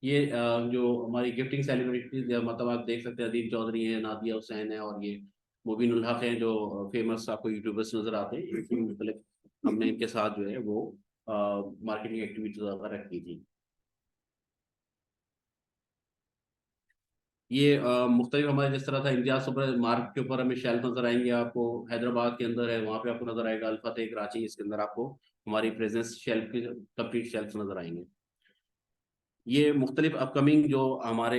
ये जो हमारी गिफ्टिंग सेलिब्रिटीज, मतलब आप देख सकते हैं अदीब चौधरी है, नादिया हुसैन है, और ये मुबीन उल हक हैं जो फेमस आपको यूट्यूबर्स नजर आते हैं। मतलब हमने इनके साथ जो है वो मार्केटिंग एक्टिविटीज वगैरह की थी। ये मुख्तलिफ हमारे जिस तरह था इम्तियाज सुपर मार्केट के ऊपर हमें शेल्फ नजर आएंगे आपको। हैदराबाद के अंदर है, वहाँ पे आपको नजर आएगा। अल्फतेह कराची, इसके अंदर आपको हमारी प्रेजेंस शेल्फ की कंप्लीट शेल्फ नजर आएंगे। ये मुख्तलिफ अपकमिंग जो हमारे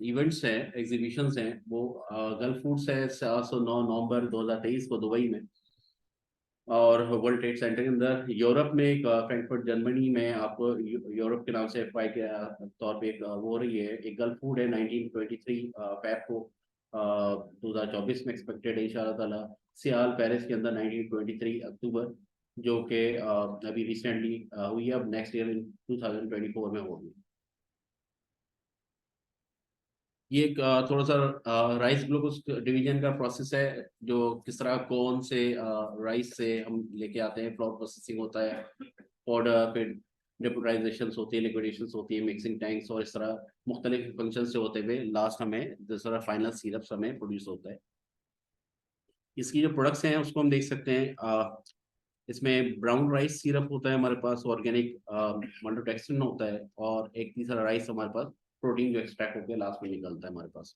इवेंट्स हैं, एग्जीबिशंस हैं, वो गल्फ फूड्स है 7-9 नवंबर 2023 को दुबई में, और वर्ल्ड ट्रेड सेंटर के अंदर। यूरोप में एक फ्रैंकफर्ट जर्मनी में आपको यूरोप के नाम से एफआई के तौर पे एक वो हो रही है। एक गल्फ फूड है 1923 फेब को 2024 में एक्सपेक्टेड है इंशाल्लाह ताला। सियाल पेरिस के अंदर 1923 अक्टूबर, जो कि अभी रिसेंटली हुई है। अब नेक्स्ट ईयर इन 2024 में होगी। ये एक थोड़ा सा राइस ग्लूकोज डिवीजन का प्रोसेस है, जो किस तरह कौन से राइस से हम लेके आते हैं, फ्लोर प्रोसेसिंग होता है, पाउडर, फिर डेपोटाइजेशन होती है, लिक्विडेशन होती है, मिक्सिंग टैंक्स, और इस तरह मुख्तलिफ फंक्शन से होते हुए लास्ट हमें जिस तरह फाइनल सिरप हमें प्रोड्यूस होता है। इसकी जो प्रोडक्ट्स हैं उसको हम देख सकते हैं। इसमें ब्राउन राइस सिरप होता है हमारे पास, ऑर्गेनिक माल्टोडेक्स्ट्रिन होता है, और एक तीसरा राइस हमारे पास प्रोटीन जो एक्सट्रैक्ट होकर लास्ट में निकलता है हमारे पास।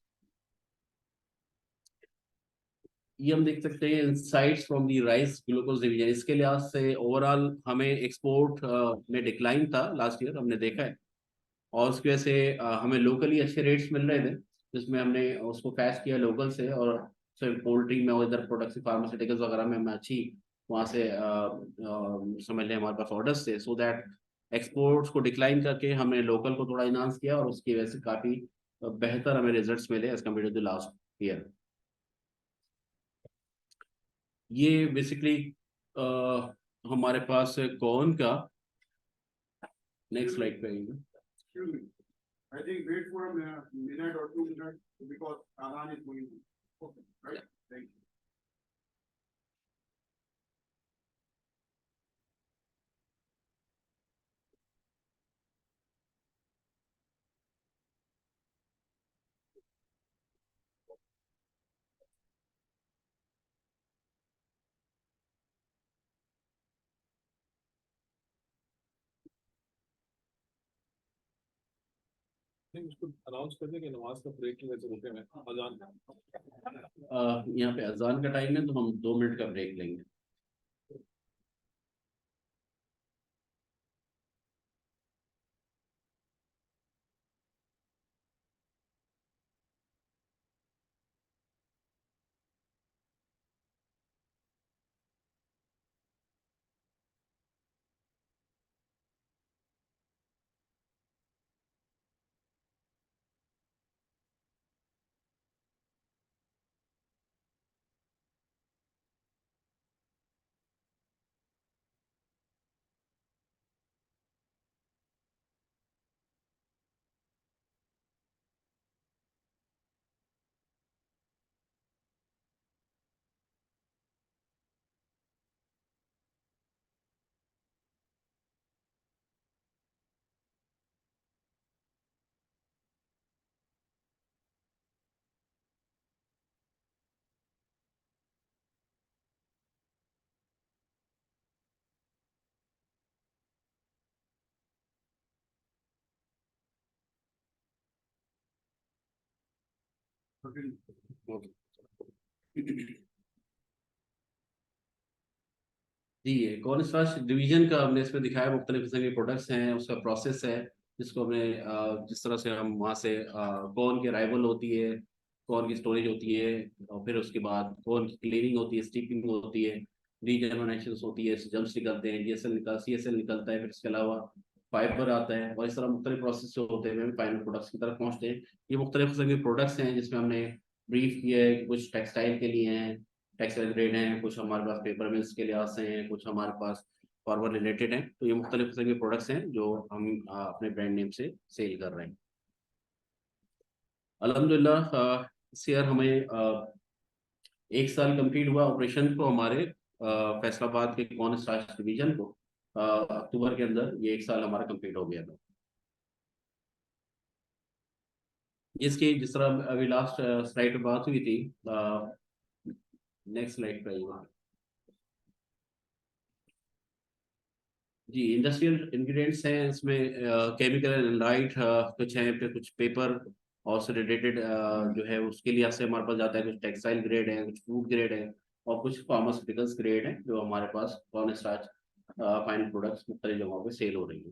ये हम देख सकते हैं insights from the rice glucose division. इसके लिहाज से ओवरऑल हमें एक्सपोर्ट में डिक्लाइन था लास्ट ईयर, हमने देखा है, और उसकी वजह से हमें लोकली अच्छे रेट्स मिल रहे थे, जिसमें हमने उसको फैच किया लोकल से, और सिर्फ पोल्ट्री में और इधर प्रोडक्ट्स फार्मास्यूटिकल्स वगैरह में हमें अच्छी वहाँ से समझ लें हमारे पास ऑर्डर्स थे, सो दैट एक्सपोर्ट्स को डिक्लाइन करके हमने लोकल को थोड़ा इन्हांस किया, और उसकी वजह से काफ़ी बेहतर हमें रिजल्ट्स मिले as compare to the last year. ये बेसिकली हमारे पास कॉर्न का, नेक्स्ट स्लाइड पे आइए। Excuse me. I think wait for a minute or 2 minutes because Adhan is going to. Okay, right? Thank you. नहीं, उसको अनाउंस कर दे कि नमाज का ब्रेक की वजह से रुके में अजान। यहाँ पे अजान का टाइम है, तो हम 2 मिनट का ब्रेक लेंगे। जी, ये कॉर्न स्टार्च डिवीजन का हमने इसमें दिखाया, मुख्तलिफ किस्म के प्रोडक्ट्स हैं, उसका प्रोसेस है, जिसको हमने जिस तरह से हम वहाँ से कॉर्न की अराइवल होती है, कॉर्न की स्टोरेज होती है, और फिर उसके बाद कॉर्न की क्लीनिंग होती है, स्टीपिंग होती है, रीजर्मिनेशन होती है, जम्स निकलते हैं, CSL निकलता है, फिर इसके अलावा फाइबर आता है, और इस तरह मुख्तलिफ प्रोसेस जो होते हैं फाइनल प्रोडक्ट्स की तरफ पहुँचते हैं। ये मुख्तलिफ किस्म के प्रोडक्ट्स हैं जिसमें हमने ब्रीफ किया है, कुछ टेक्सटाइल के लिए हैं, टेक्सटाइल ग्रेड हैं, कुछ हमारे पास पेपर मिल्स के लिहाज से हैं, कुछ हमारे पास फार्मर रिलेटेड हैं। तो ये मुख्तलिफ किस्म के प्रोडक्ट्स हैं जो हम अपने ब्रांड नेम से सेल कर रहे हैं। अल्हम्दुलिल्लाह इस ईयर हमें 1 साल कंप्लीट हुआ ऑपरेशन को हमारे फैसलाबाद के कॉर्न स्टार्च डिवीजन को। अक्टूबर के अंदर ये 1 साल हमारा कंप्लीट हो गया था। इसकी जिस तरह अभी लास्ट स्लाइड पर बात हुई थी, नेक्स्ट स्लाइड पर आइएगा जी। इंडस्ट्रियल इंग्रेडिएंट्स हैं इसमें, केमिकल एनालाइट कुछ हैं, फिर कुछ पेपर और उससे रिलेटेड जो है उसके लिए से हमारे पास जाता है, कुछ टेक्सटाइल ग्रेड है, कुछ फूड ग्रेड है, और कुछ फार्मास्यूटिकल्स ग्रेड है, जो हमारे पास कॉर्न स्टार्च फाइनल प्रोडक्ट्स मुख्तलिफ जगहों पे सेल हो रही है।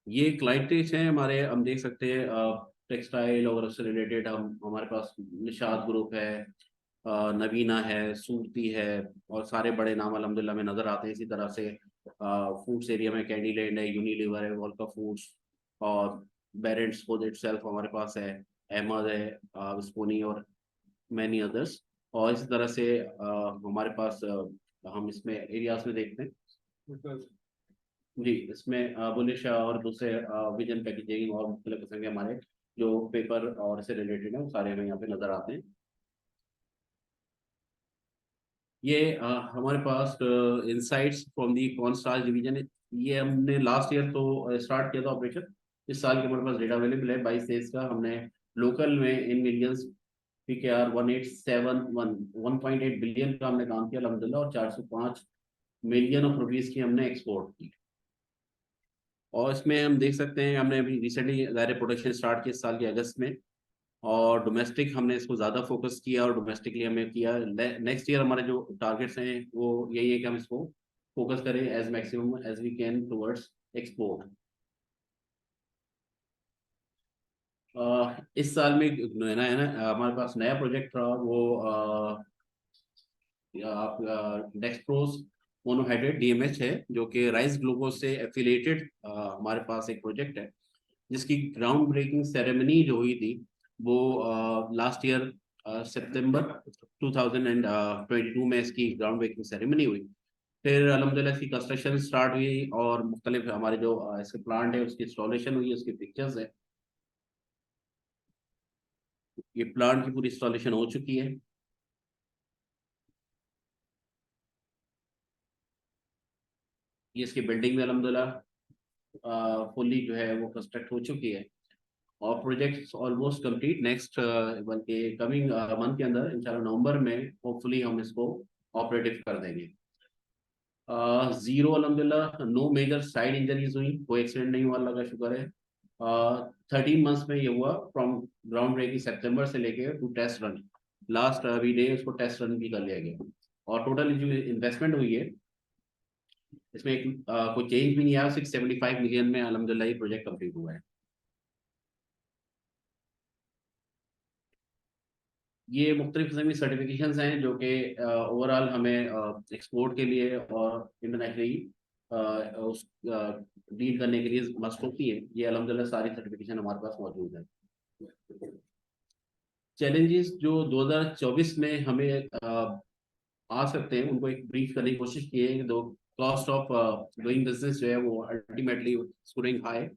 ये क्लाइंटेज हैं हमारे, हम देख सकते हैं टेक्सटाइल और उससे रिलेटेड, हम हमारे पास निशाद ग्रुप है, नवीना है, सूरती है, और सारे बड़े नाम अल्हम्दुलिल्लाह में नज़र आते हैं। इसी तरह से फूड्स एरिया में कैंडीलैंड है, यूनिलीवर है, वोल्का फूड्स, और बेरेंट्स खुद इटसेल्फ हमारे पास है, अहमद है, स्पूनी, और मैनी अदर्स। और इसी तरह से हमारे पास हम इसमें एरियाज में देखते हैं, जी, इसमें बुलिश और दूसरे विजन पैकेजिंग और मुख्तलिफ किस्म के हमारे जो पेपर और इससे रिलेटेड है वो सारे हमें यहाँ पे नजर आते हैं। ये हमारे पास insights from the cornstarch division है। ये हमने लास्ट ईयर तो स्टार्ट किया था ऑपरेशन। इस साल के हमारे पास डेटा अवेलेबल है 22 डेज का। हमने लोकल में इन मिलियंस PKR 1871 1.8 बिलियन का हमने काम किया अल्हम्दुलिल्लाह, और 405 मिलियन ऑफ रुपीस की हमने एक्सपोर्ट की। और इसमें हम देख सकते हैं हमने अभी रिसेंटली ज़ाहिर प्रोडक्शन स्टार्ट किया इस साल के अगस्त में, और डोमेस्टिक हमने इसको ज़्यादा फोकस किया और डोमेस्टिकली हमने किया। नेक्स्ट ईयर हमारे जो टारगेट्स हैं वो यही है कि हम इसको फोकस करें as maximum as we can towards export. इस साल में हमारे पास नया प्रोजेक्ट था, वो आप डेक्सट्रोज मोनोहाइड्रेट DMH है, जो कि राइस ग्लूकोज से एफिलिएटेड हमारे पास एक प्रोजेक्ट है, जिसकी ग्राउंड ब्रेकिंग सेरेमनी जो हुई थी वो लास्ट ईयर सितंबर 2022 में इसकी ग्राउंड ब्रेकिंग सेरेमनी हुई। फिर अल्हम्दुलिल्लाह इसकी कंस्ट्रक्शन स्टार्ट हुई और मुख्तलिफ हमारे जो इसके प्लांट है उसकी इंस्टॉलेशन हुई, उसकी पिक्चर्स है। ये प्लांट की पूरी इंस्टॉलेशन हो चुकी है। ये इसकी बिल्डिंग में अल्हम्दुलिल्लाह फुल्ली जो है वो कंस्ट्रक्ट हो चुकी है, और प्रोजेक्ट ऑलमोस्ट कंप्लीट। नेक्स्ट बल्कि कमिंग मंथ के अंदर इंशाल्लाह नवंबर में होपफुली हम इसको ऑपरेटिव कर देंगे। जीरो अल्हम्दुलिल्लाह, नो मेजर साइड इंजरीज हुई, कोई एक्सीडेंट नहीं हुआ, अल्लाह का शुक्र है। 13 मंथ्स में ये हुआ फ्रॉम ग्राउंड ब्रेकिंग सितंबर से लेके टू टेस्ट रन। लास्ट अभी डे उसको टेस्ट रन भी कर लिया गया, और टोटल जो इन्वेस्टमेंट हुई है इसमें कोई चेंज भी नहीं आया। 675 मिलियन में अल्हम्दुलिल्लाह ये प्रोजेक्ट कंप्लीट हुआ है। ये मुख्तलिफ किस्म की सर्टिफिकेशंस हैं जो कि ओवरऑल हमें एक्सपोर्ट के लिए और इंटरनेशनली उस डील करने के लिए मस्ट होती है। ये अल्हम्दुलिल्लाह सारी सर्टिफिकेशन हमारे पास मौजूद है। चैलेंजेस जो 2024 में हमें आ सकते हैं उनको एक ब्रीफ करने की कोशिश की है। दो, कॉस्ट ऑफ डूइंग बिजनेस जो है वो अल्टीमेटली स्कोरिंग हाई।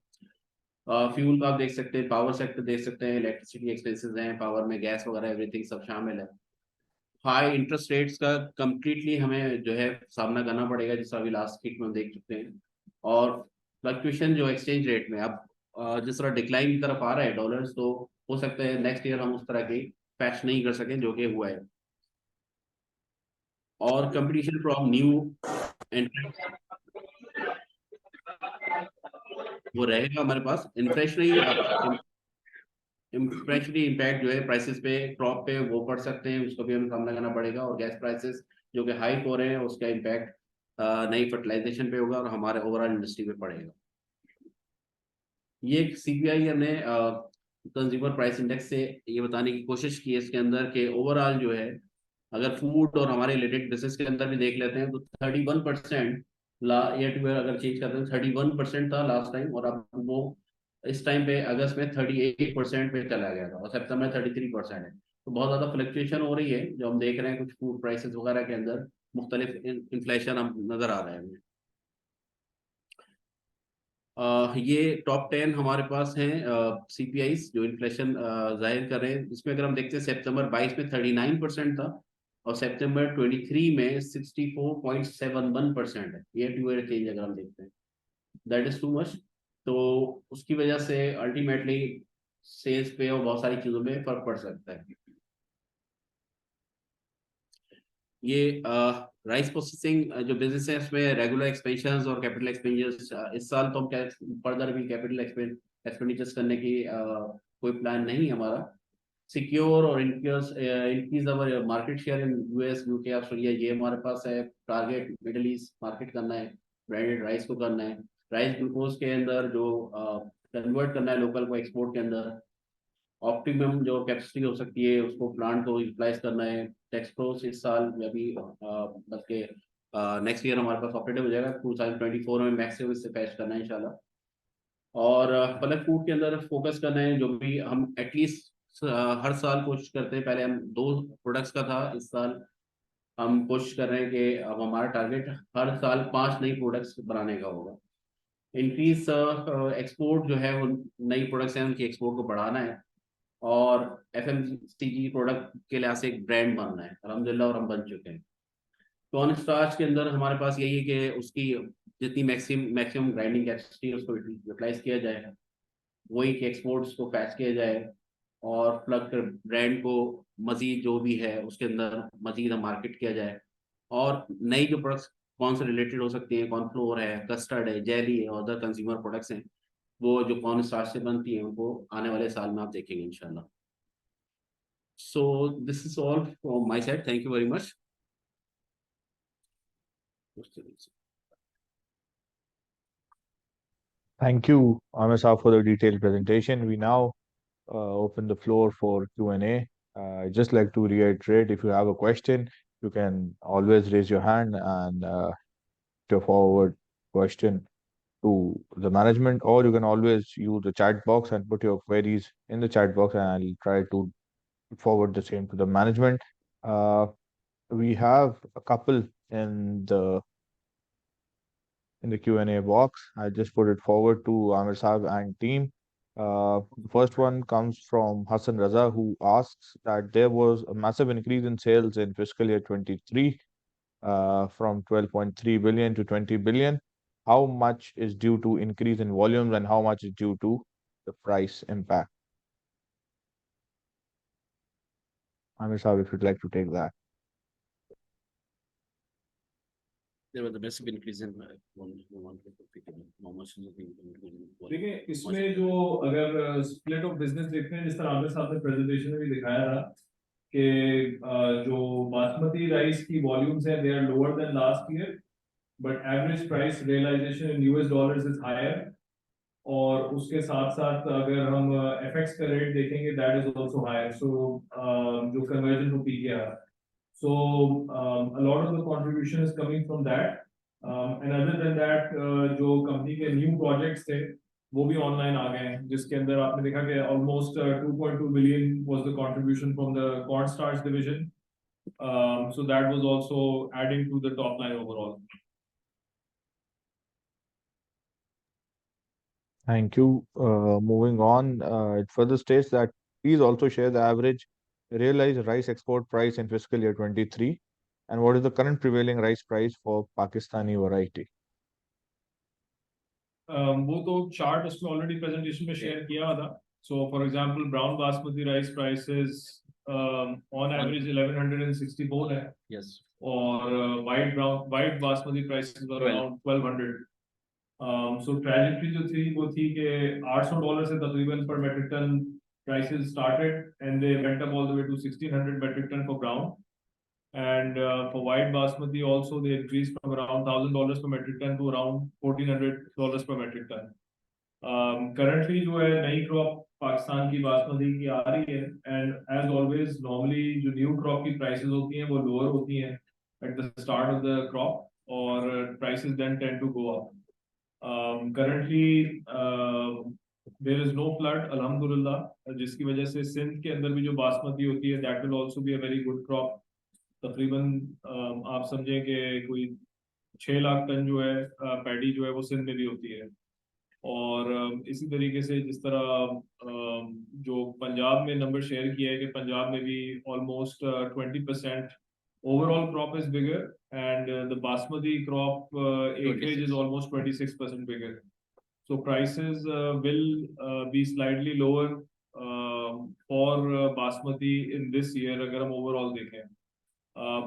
फ्यूल का आप देख सकते हैं, पावर सेक्टर देख सकते हैं, इलेक्ट्रिसिटी एक्सपेंसेस हैं, पावर में गैस वगैरह एवरीथिंग सब शामिल है। हाई इंटरेस्ट रेट्स का कम्प्लीटली हमें जो है सामना करना पड़ेगा, जिस अभी लास्ट वीक में हम देख चुके हैं। और फ्लक्चुएशन जो एक्सचेंज रेट में अब जिस तरह डिक्लाइन की तरफ आ रहा है डॉलर्स, तो हो सकता है नेक्स्ट ईयर हम उस तरह की पैच नहीं कर सकें जो कि हुआ है। और कंपटीशन फ्रॉम न्यू एंट्रेंट वो रहेगा हमारे पास। इन्फ्लेशनरी इम्पैक्ट जो है प्राइसेस पे, क्रॉप पे वो पड़ सकते हैं, उसको भी हमें सामना करना पड़ेगा। और गैस प्राइसेस जो कि हाइक हो रहे हैं उसका इम्पैक्ट नई फर्टिलाइजेशन पे होगा और हमारे ओवरऑल इंडस्ट्री पे पड़ेगा। ये CPI हमने कंज्यूमर प्राइस इंडेक्स से ये बताने की कोशिश की है इसके अंदर कि ओवरऑल जो है अगर फूड और हमारे रिलेटेड बिजनेस के अंदर भी देख लेते हैं तो 31% ईयर टू ईयर अगर चेंज करते हैं 31% था लास्ट टाइम, और अब वो इस टाइम पे अगस्त में 38% पे चला गया था, और सितंबर में 33% है। तो बहुत ज़्यादा फ्लक्चुएशन हो रही है जो हम देख रहे हैं कुछ फूड प्राइसेस वगैरह के अंदर, मुख्तलिफ इन्फ्लेशन हम नज़र आ रहा है हमें। ये टॉप 10 हमारे पास हैं CPIs जो इन्फ्लेशन जाहिर कर रहे हैं। इसमें अगर हम देखते हैं सितंबर 22 में 39% था, और सितंबर 23 में 64.71% है। ईयर टू ईयर चेंज अगर हम देखते हैं दैट इज टू मच। तो उसकी वजह से अल्टीमेटली सेल्स पे और बहुत सारी चीज़ों में फर्क पड़ सकता है। ये राइस प्रोसेसिंग जो बिजनेस है उसमें रेगुलर एक्सपेंशन और कैपिटल एक्सपेंडिचर्स इस साल तो हम फर्दर भी कैपिटल एक्सपेंडिचर्स करने की कोई प्लान नहीं है हमारा। सिक्योर और increase our market share in US UK Australia, ये हमारे पास है टारगेट। मिडिल ईस्ट मार्केट करना है, ब्रांडेड राइस को करना है, राइस ग्लूकोज के अंदर जो कन्वर्ट करना है लोकल को एक्सपोर्ट के अंदर, ऑप्टिमम जो कैपेसिटी हो सकती है उसको प्लांट को यूटिलाइज करना है। टेक्सप्रोस इस साल में अभी बल्कि नेक्स्ट ईयर हमारे पास ऑपरेटिव हो जाएगा, 2024 में मैक्सिमम इससे पैच करना है इंशाल्लाह। और फलक फूड के अंदर फोकस करना है, जो भी हम एटलीस्ट हर साल कोशिश करते हैं। पहले हम 2 प्रोडक्ट्स का था, इस साल हम कोशिश कर रहे हैं कि अब हमारा टारगेट हर साल 5 नई प्रोडक्ट्स बनाने का होगा। इंक्रीज एक्सपोर्ट जो है वो नई प्रोडक्ट्स हैं उनकी एक्सपोर्ट को बढ़ाना है और एफएमसीजी प्रोडक्ट के लिहाज से एक ब्रांड बनना है अल्हम्दुलिल्लाह और हम बन चुके हैं। कॉर्न स्टार्च के अंदर हमारे पास यही है कि उसकी जितनी मैक्सिमम ग्राइंडिंग कैपेसिटी है उसको यूटिलाइज किया जाए, वही कि एक्सपोर्ट्स को फैच किया जाए और प्लग ब्रांड को मजीद जो भी है उसके अंदर मजीद मार्केट किया जाए। और नई जो प्रोडक्ट्स कौन से रिलेटेड हो सकती हैं, कॉर्नफ्लोर है, कस्टर्ड है, जेली है और अदर कंज्यूमर प्रोडक्ट्स हैं, वो जो कॉर्न स्टार्च से बनती हैं उनको आने वाले साल में आप देखेंगे इंशाल्लाह। So this is all from my side, thank you very much. Thank you, Amir Saab, for the detailed presentation. We now open the floor for Q&A. I'd just like to reiterate, if you have a question, you can always raise your hand and to forward question to the management, or you can always use the chat box and put your queries in the chat box, and I'll try to forward the same to the management. We have a couple in the Q&A box. I just put it forward to Amir Saab and team. The first one comes from Hassan Raza, who asks that there was a massive increase in sales in fiscal year 23, from 12.3 billion to 20 billion. How much is due to increase in volumes and how much is due to the price impact? Amir Saab, if you'd like to take that. There was a massive increase in how much is the increase in volume? देखिए इसमें जो अगर split of business देखते हैं, जिस तरह आमिर साहब ने प्रेजेंटेशन में भी दिखाया था कि जो बासमती राइस की वॉल्यूम्स हैं they are lower than last year, but average price realisation in US dollars is higher. और उसके साथ साथ अगर हम एफएक्स का रेट देखेंगे दैट इज आल्सो हायर, सो जो कन्वर्जन रुपी किया, so a lot of the contribution is coming from that, and other than that जो कंपनी के न्यू प्रोजेक्ट्स थे वो भी ऑनलाइन आ गए हैं, जिसके अंदर आपने देखा कि almost 2.2 billion was the contribution from the corn starch division, so that was also adding to the top line overall. Thank you. Moving on, it further states that please also share the average realized rice export price in fiscal year 23 and what is the current prevailing rice price for Pakistani variety? वो तो chart उसमें already presentation में share किया हुआ था। So for example brown basmati rice prices on average 1164 है, Yes. और white basmati prices were around 1200। So trajectory जो थी वो थी कि $800 से तकरीबन per metric ton prices started and they went up all the way to 1600 metric ton for brown, and for white basmati also they increased from around $1000 per metric ton to around $1400 per metric ton. Currently जो है नई crop Pakistan की बासमती की आ रही है, and as always normally जो new crop की prices होती हैं वो लोअर होती हैं at the start of the crop, और prices then tend to go up. Currently there is no flood alhamdulillah, जिसकी वजह से सिंध के अंदर भी जो बासमती होती है that will also be a very good crop. तकरीबन आप समझें कि कोई 6 लाख टन जो है पैडी जो है वो सिंध में भी होती है। और इसी तरीके से जिस तरह जो पंजाब में नंबर शेयर किया है कि पंजाब में भी almost 20% overall crop is bigger, and the basmati crop acreage is almost 26% bigger, so prices will be slightly lower for basmati in this year अगर हम overall देखें,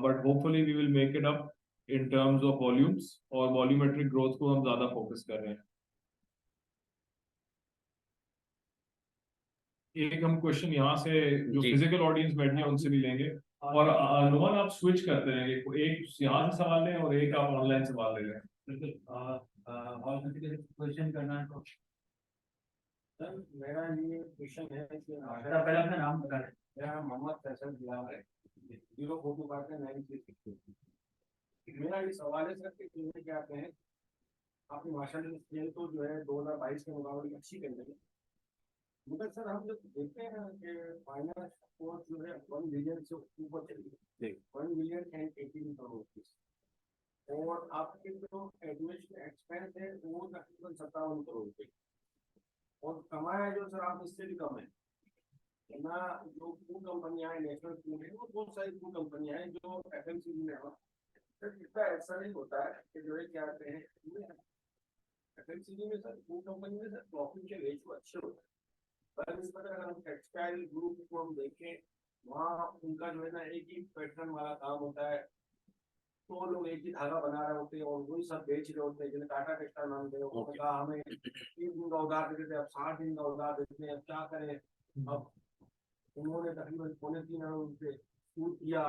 but hopefully we will make it up in terms of volumes, और volumetric growth को हम ज्यादा focus कर रहे हैं। एक हम क्वेश्चन यहाँ से जो फिजिकल ऑडियंस बैठी है उनसे भी लेंगे, और नुमान आप स्विच करते रहेंगे, एक यहाँ से सवाल लें और एक आप ऑनलाइन सवाल ले लें। क्वेश्चन करना है तो सर मेरा ये क्वेश्चन है कि पहले अपना नाम बता दें। मेरा नाम मोहम्मद फैसल बिलाल है, 042 मेरा ये सवाल है सर कि क्या कहते हैं आपने माशाल्लाह स्केल तो जो है 2022 के मुकाबले अच्छी कर रही है, मगर सर हम जब देखते हैं कि फाइनल जो है 1 बिलियन से ऊपर चली गई, 1 बिलियन एंड 18 करोड़ रुपीस, और आपके जो एडमिशन एक्सपेंस है वो तकरीबन 57 करोड़ रुपए, और कमाया जो सर आप इससे भी कम है ना। जो फूड कंपनियां हैं, नेशनल फूड है, वो बहुत सारी फूड कंपनियां हैं जो FMCG में है। सर इसका ऐसा नहीं होता है कि जो है क्या कहते हैं FMCG में सर, फूड कंपनी में सर प्रॉफिट के रेशियो अच्छे होते हैं, पर इस पर अगर हम टेक्सटाइल ग्रुप को हम देखें, वहाँ उनका जो है ना एक ही पैटर्न वाला काम होता है, तो लोग एक ही धागा बना रहे होते हैं और वही सब बेच रहे होते हैं। जैसे टाटा टेक्सटाइल नाम दे, उन्होंने कहा हमें 3 दिन का उधार देते थे, अब 60 दिन का उधार देते हैं, अब क्या करें। अब उन्होंने तकरीबन 3.25 अरब रुपये सूद किया,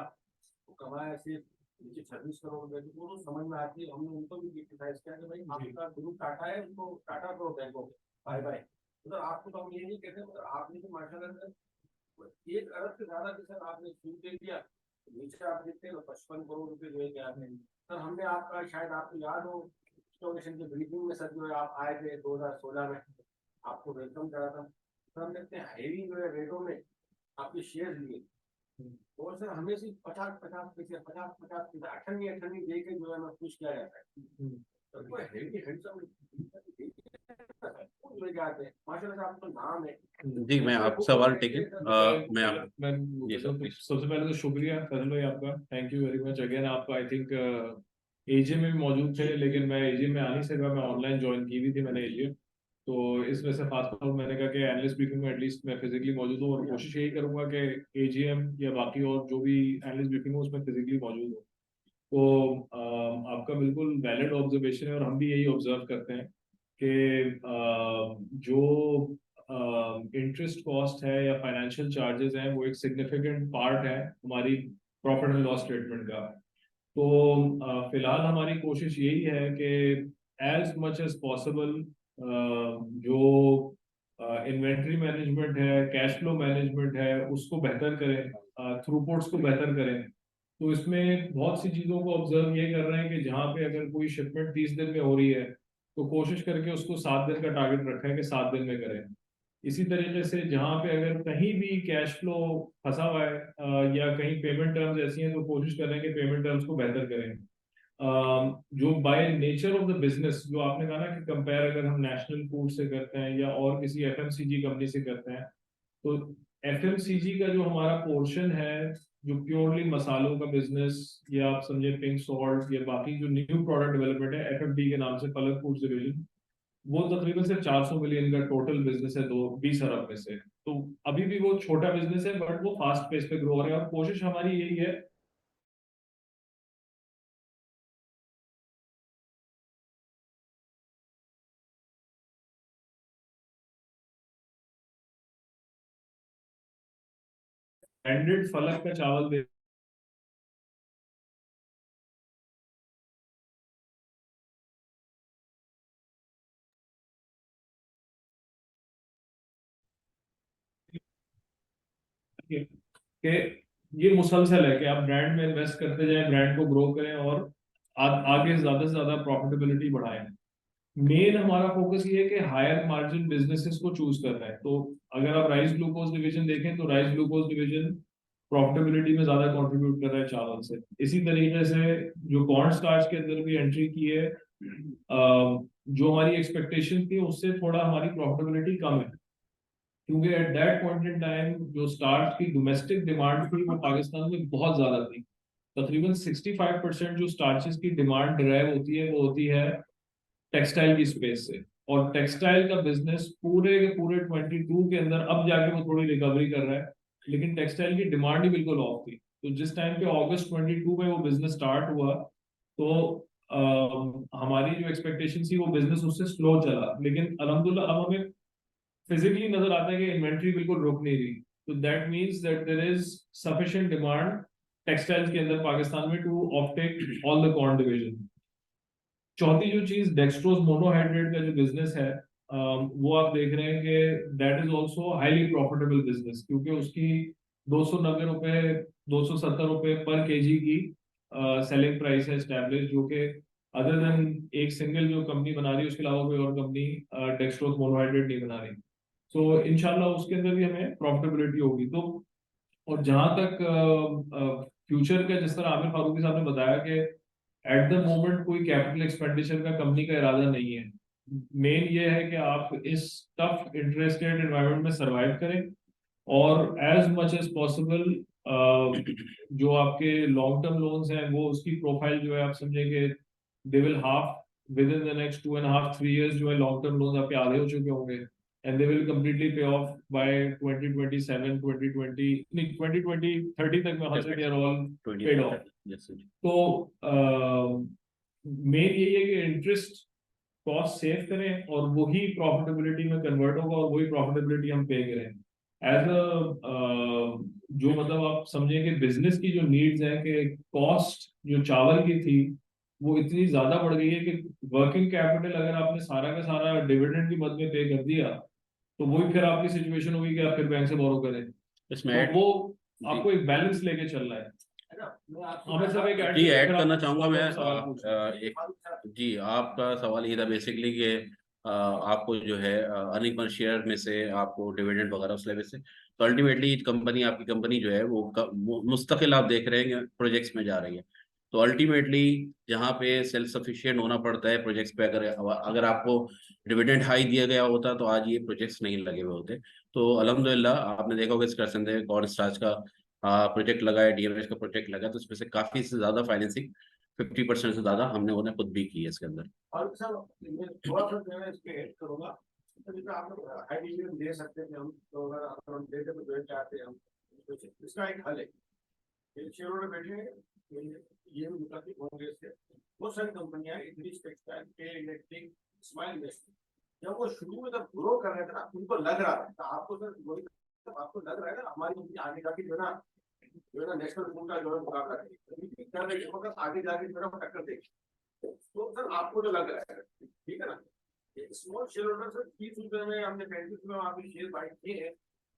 तो कमाया सिर्फ नीचे 26 करोड़ रुपए। तो वो तो समझ में आती है, हमने उनको भी क्रिटिसाइज किया कि भाई आपका ग्रुप टाटा है, उनको टाटा करो बैंकों को, बाय बाय। मतलब आपको तो हम ये नहीं कहते, मतलब आपने तो माशाल्लाह 1 अरब से ज्यादा की सर आपने सूद दे दिया। नीचे आप देखते हैं 55 करोड़ रुपए जो है क्या है सर। हमने आपका, शायद आपको याद हो, स्टॉक के ब्रीफिंग में सर जो है आप आए थे 2016 में, आपको वेलकम करा था सर। हमने इतने हैवी जो है रेटों में आपके शेयर लिए, और सर हमें सिर्फ 50-50 पैसे 50-50 पैसे 98 दे के जो है हमें खुश किया जाता है। तो कोई हैवी हैंडसम जो जाते हैं माशाल्लाह से आपका नाम है। जी, मैं आप सवाल टेके मैं आप मैं जी सर, प्लीज। सबसे पहले तो शुक्रिया फजल भाई आपका, thank you very much again. आपका आई थिंक एजीएम में भी मौजूद थे, लेकिन मैं एजीएम में आ नहीं सका, मैं ऑनलाइन ज्वाइन की हुई थी मैंने एजीएम, तो इस वजह से फास्ट फॉरवर्ड मैंने कहा कि एनालिस्ट ब्रीफिंग में एटलीस्ट मैं फिजिकली मौजूद हूँ, और कोशिश यही करूंगा कि एजीएम या बाकी और जो भी एनालिस्ट ब्रीफिंग हो उसमें फिजिकली मौजूद हो। तो आपका बिल्कुल वैलिड ऑब्जर्वेशन है, और हम भी यही ऑब्जर्व करते हैं कि जो इंटरेस्ट कॉस्ट है या फाइनेंशियल चार्जेस हैं वो एक सिग्निफिकेंट पार्ट है हमारी प्रॉफिट एंड लॉस स्टेटमेंट का। तो फिलहाल हमारी कोशिश यही है कि एज मच एज पॉसिबल जो इन्वेंट्री मैनेजमेंट है, कैश फ्लो मैनेजमेंट है, उसको बेहतर करें, थ्रूपुट्स को बेहतर करें। तो इसमें बहुत सी चीज़ों को ऑब्जर्व ये कर रहे हैं कि जहाँ पे अगर कोई शिपमेंट 30 दिन में हो रही है, तो कोशिश करके उसको 7 दिन का टारगेट रखा है कि 7 दिन में करें। इसी तरीके से जहाँ पे अगर कहीं भी कैश फ्लो फंसा हुआ है या कहीं पेमेंट टर्म्स ऐसी हैं, तो कोशिश कर रहे हैं कि पेमेंट टर्म्स को बेहतर करें। जो by nature of the business, जो आपने कहा ना कि कंपेयर अगर हम नेशनल फूड से करते हैं या और किसी एफएमसीजी कंपनी से करते हैं, तो एफएमसीजी का जो हमारा पोर्शन है, जो प्योरली मसालों का बिजनेस, या आप समझे पिंक सॉल्ट या बाकी जो न्यू प्रोडक्ट डेवलपमेंट है एफएफडी के नाम से, फलक फूड्स डिवीजन, वो तकरीबन सिर्फ 400 मिलियन का टोटल बिजनेस है 20 अरब में से। तो अभी भी वो छोटा बिजनेस है, बट वो फास्ट पेस पे ग्रो हो रहा है, और कोशिश हमारी यही है ब्रांडेड फलक का चावल दे। कि ये मुसलसल है कि आप ब्रांड में इन्वेस्ट करते जाएं, ब्रांड को ग्रो करें, और आगे ज्यादा से ज्यादा प्रॉफिटेबिलिटी बढ़ाएं। मेन हमारा फोकस ये है कि हायर मार्जिन बिजनेसेस को चूज करना है। तो अगर आप राइस ग्लूकोज डिवीजन देखें, तो राइस ग्लूकोज डिवीजन प्रॉफिटेबिलिटी में ज्यादा कंट्रीब्यूट कर रहा है चावल से। इसी तरीके से जो कॉर्न स्टार्च के अंदर भी एंट्री की है, जो हमारी एक्सपेक्टेशन थी उससे थोड़ा हमारी प्रॉफिटेबिलिटी कम है, क्योंकि at that point in time जो स्टार्च की डोमेस्टिक डिमांड थी वो पाकिस्तान में बहुत ज्यादा थी। तकरीबन 65% जो स्टार्चेस की डिमांड ड्राइव होती है वो होती है टेक्सटाइल की स्पेस से, और टेक्सटाइल का बिजनेस पूरे के पूरे 22 के अंदर अब जाके वो थोड़ी रिकवरी कर रहा है, लेकिन टेक्सटाइल की डिमांड ही बिल्कुल ऑफ थी। तो जिस टाइम पे अगस्त 22 में वो बिजनेस स्टार्ट हुआ, तो हमारी जो एक्सपेक्टेशन थी वो बिजनेस उससे स्लो चला, लेकिन अल्हम्दुलिल्लाह अब हमें फिजिकली नजर आता है कि इन्वेंट्री बिल्कुल रुक नहीं रही। तो that means that there is sufficient demand textiles के अंदर पाकिस्तान में to offtake all the corn division. चौथी जो चीज डेक्सट्रोज मोनोहाइड्रेट का जो बिजनेस है, वो आप देख रहे हैं कि that is also highly profitable business, क्योंकि उसकी 290 रुपए 270 रुपए पर केजी की सेलिंग प्राइस है एस्टैब्लिश, जो कि अदर देन एक सिंगल जो कंपनी बना रही है उसके अलावा कोई और कंपनी डेक्सट्रोज मोनोहाइड्रेट नहीं बना रही। तो इंशाल्लाह उसके अंदर भी हमें प्रॉफिटेबिलिटी होगी। तो और जहां तक फ्यूचर का, जिस तरह आमिर फारूकी साहब ने बताया कि एट द मोमेंट कोई कैपिटल एक्सपेंडिचर का कंपनी का इरादा नहीं है। मेन ये है कि आप इस टफ इंटरेस्ट रेट एनवायरनमेंट में सरवाइव करें और एज मच एज पॉसिबल जो आपके लॉन्ग टर्म लोन्स हैं वो उसकी प्रोफाइल जो है आप समझेंगे they will half with in the next 2.5-3 years जो है लॉन्ग टर्म लोन्स आपके आधे हो चुके होंगे and they will completely pay off by 2027 2020 नहीं 2030 तक में hence they are all paid off. तो मेन यही है कि इंटरेस्ट कॉस्ट सेव करें और वही प्रॉफिटेबिलिटी में कन्वर्ट होगा और वही प्रॉफिटेबिलिटी हम पे करें एज अ जो मतलब आप समझें कि बिजनेस की जो नीड्स है कि कॉस्ट जो चावल की थी वो इतनी ज्यादा बढ़ गई है कि वर्किंग कैपिटल अगर आपने सारा का सारा डिविडेंड की मद में पे कर दिया तो वही फिर आपकी सिचुएशन होगी कि आप फिर बैंक से बोरो करें। इसमें तो वो आपको एक बैलेंस लेके चलना है। जी ऐड करना चाहूंगा मैं जी आपका सवाल ये था बेसिकली कि आपको जो है अर्निंग पर शेयर में से आपको डिविडेंड वगैरह उस लेवल से तो अल्टीमेटली कंपनी आपकी कंपनी जो है वो मुस्तकिल आप देख रहे हैं प्रोजेक्ट्स में जा रही है। तो अल्टीमेटली जहाँ पे सेल्फ सफिशिएंट होना पड़ता है प्रोजेक्ट्स पे अगर आपको डिविडेंड हाई दिया गया होता तो आज ये प्रोजेक्ट्स नहीं लगे हुए होते। तो अल्हम्दुलिल्लाह आपने देखा होगा स्कर्सन दे कॉर्न स्टार्च का प्रोजेक्ट लगा है, डीएमएस का प्रोजेक्ट लगा तो उसमें से काफी से ज्यादा फाइनेंसिंग 50% से ज्यादा हमने उन्हें खुद भी की है इसके अंदर। और सर मैं थोड़ा सा जो है इस पे ऐड करूंगा तो जैसे आप लोग हाई डिविडेंड दे सकते हैं हम तो अगर हम देते तो देना चाहते हैं हम तो इसका एक हल है। शेयर होल्डर बैठे हैं ये भी मुताबिक होंगे इससे बहुत सारी कंपनियां इंग्लिश टेक्सटाइल पे इलेक्ट्रिक स्माइल इंडस्ट्री जब वो शुरू में जब ग्रो कर रहे थे ना उनको लग रहा था आपको सर आपको लग रहा है ना हमारी कंपनी आगे जाके जो है ना नेशनल फूड का जो है मुकाबला करेगी आगे जाके जो है टक्कर देगी। तो सर आपको जो लग रहा है ठीक है ना स्मॉल शेयर होल्डर सर 30 रुपए में हमने 35 में आपके शेयर बाय किए हैं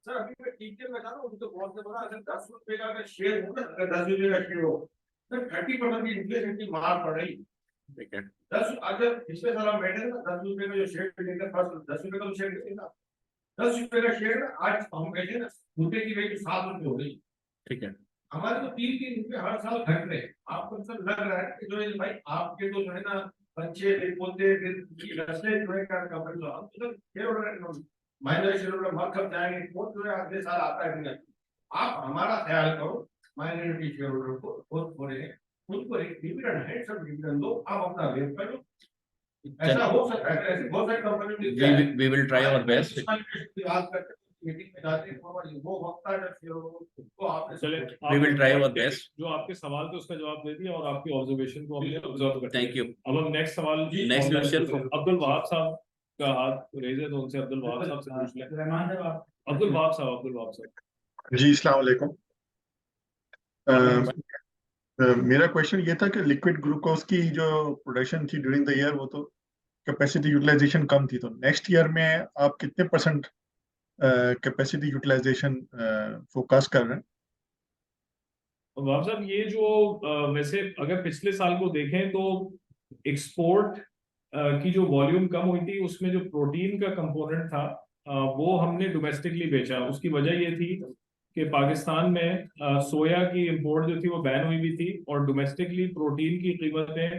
सर अभी मैं टीचर में था उनको बहुत से बोला अगर 10 रुपए का अगर शेयर होगा अगर 10 रुपए का शेयर हो सर 30% की इन्फ्लेशन की मार पड़ रही है। 10 अगर पिछले साल हम बैठे ना 10 रुपए का जो शेयर लेकर फर्स्ट 10 रुपए का शेयर लेते ना 10 रुपए का शेयर ना आज हम बैठे ना रुपए की वैल्यू 7 रुपए हो गई। ठीक है हमारे तो 3-3 रुपए हर साल घट रहे आपको सर लग रहा है कि जो है भाई आपके तो जो है ना बच्चे पोते रस्ते जो है कंपनी तो हम तो share holder minor share holder मत खप जाएंगे वो जो है अगले साल आता है आप हमारा ख्याल करो माइनॉरिटी शेयर होल्डर को बहुत थोड़े हैं उनको एक डिविडेंड है सब डिविडेंड दो आप अपना वेट करो ऐसा हो सकता है ऐसे बहुत सारी company we will try our best meeting में जाते हैं वो वक्त है जब शेयर होल्डर को आपने चले we will try our best. जो आपके सवाल थे उसका जवाब दे दिया और आपकी ऑब्जर्वेशन को हमने ऑब्जर्व कर थैंक यू। अब हम नेक्स्ट सवाल नेक्स्ट क्वेश्चन अब्दुल वहाब साहब का हाथ रेज है तो उनसे अब्दुल वहाब साहब से पूछ लें। अब्दुल वहाब साहब जी अस्सलाम वालेकुम। मेरा क्वेश्चन ये था कि लिक्विड ग्लूकोज की जो प्रोडक्शन थी ड्यूरिंग द ईयर वो तो कैपेसिटी यूटिलाइजेशन कम थी तो नेक्स्ट ईयर में आप कितने % कैपेसिटी यूटिलाइजेशन फोकस कर रहे हैं? वहाब साहब ये जो वैसे अगर पिछले साल को देखें तो एक्सपोर्ट की जो वॉल्यूम कम हुई थी उसमें जो प्रोटीन का कंपोनेंट था वो हमने डोमेस्टिकली बेचा। उसकी वजह ये थी कि पाकिस्तान में सोया की इंपोर्ट जो थी वो बैन हुई भी थी और डोमेस्टिकली प्रोटीन की कीमतें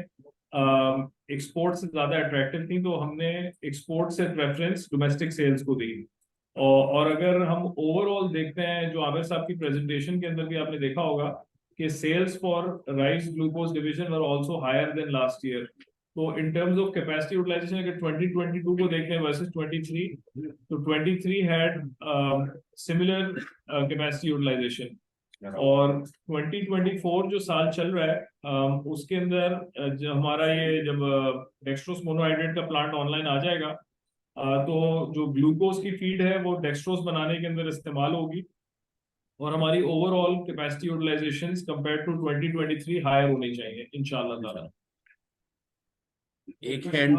एक्सपोर्ट से ज्यादा अट्रैक्टिव थी तो हमने एक्सपोर्ट से प्रेफरेंस डोमेस्टिक सेल्स को दी। और अगर हम ओवरऑल देखते हैं जो आमिर साहब की प्रेजेंटेशन के अंदर भी आपने देखा होगा कि sales for rice glucose division were also higher than last year. तो in terms of capacity utilisation अगर 2022 को देखें वर्सेस 23 तो 23 हैड सिमिलर कैपेसिटी यूटिलाइजेशन और 2024 जो साल चल रहा है उसके अंदर जब हमारा ये जब डेक्सट्रोज मोनोहाइड्रेट का प्लांट ऑनलाइन आ जाएगा तो जो ग्लूकोज की फीड है वो डेक्सट्रोज बनाने के अंदर इस्तेमाल होगी और हमारी overall capacity utilization compare to 2023 higher होनी चाहिए इंशाल्लाह ताला। एक हैंड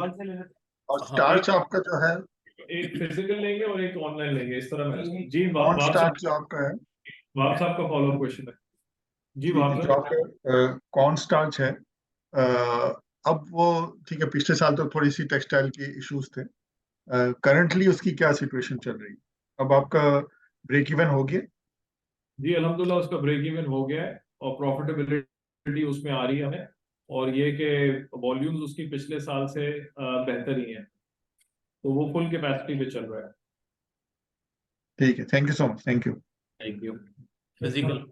और स्टार्च आपका जो है एक फिजिकल लेंगे और एक ऑनलाइन लेंगे इस तरह में। जी कौन स्टार्च जो आपका है वहाब साहब का फॉलो अप क्वेश्चन है। जी वहाब जो आपका कौन स्टार्च है अब वो ठीक है पिछले साल तो थोड़ी सी टेक्सटाइल के इश्यूज थे करंटली उसकी क्या सिचुएशन चल रही है? अब आपका ब्रेक इवन हो गया? जी अल्हम्दुलिल्लाह उसका ब्रेक इवन हो गया है और प्रॉफिटेबिलिटी उसमें आ रही है हमें और ये कि वॉल्यूम्स उसकी पिछले साल से बेहतर ही हैं, तो वो फुल कैपेसिटी पे चल रहा है। ठीक है, thank you so much, thank you. Thank you. Physical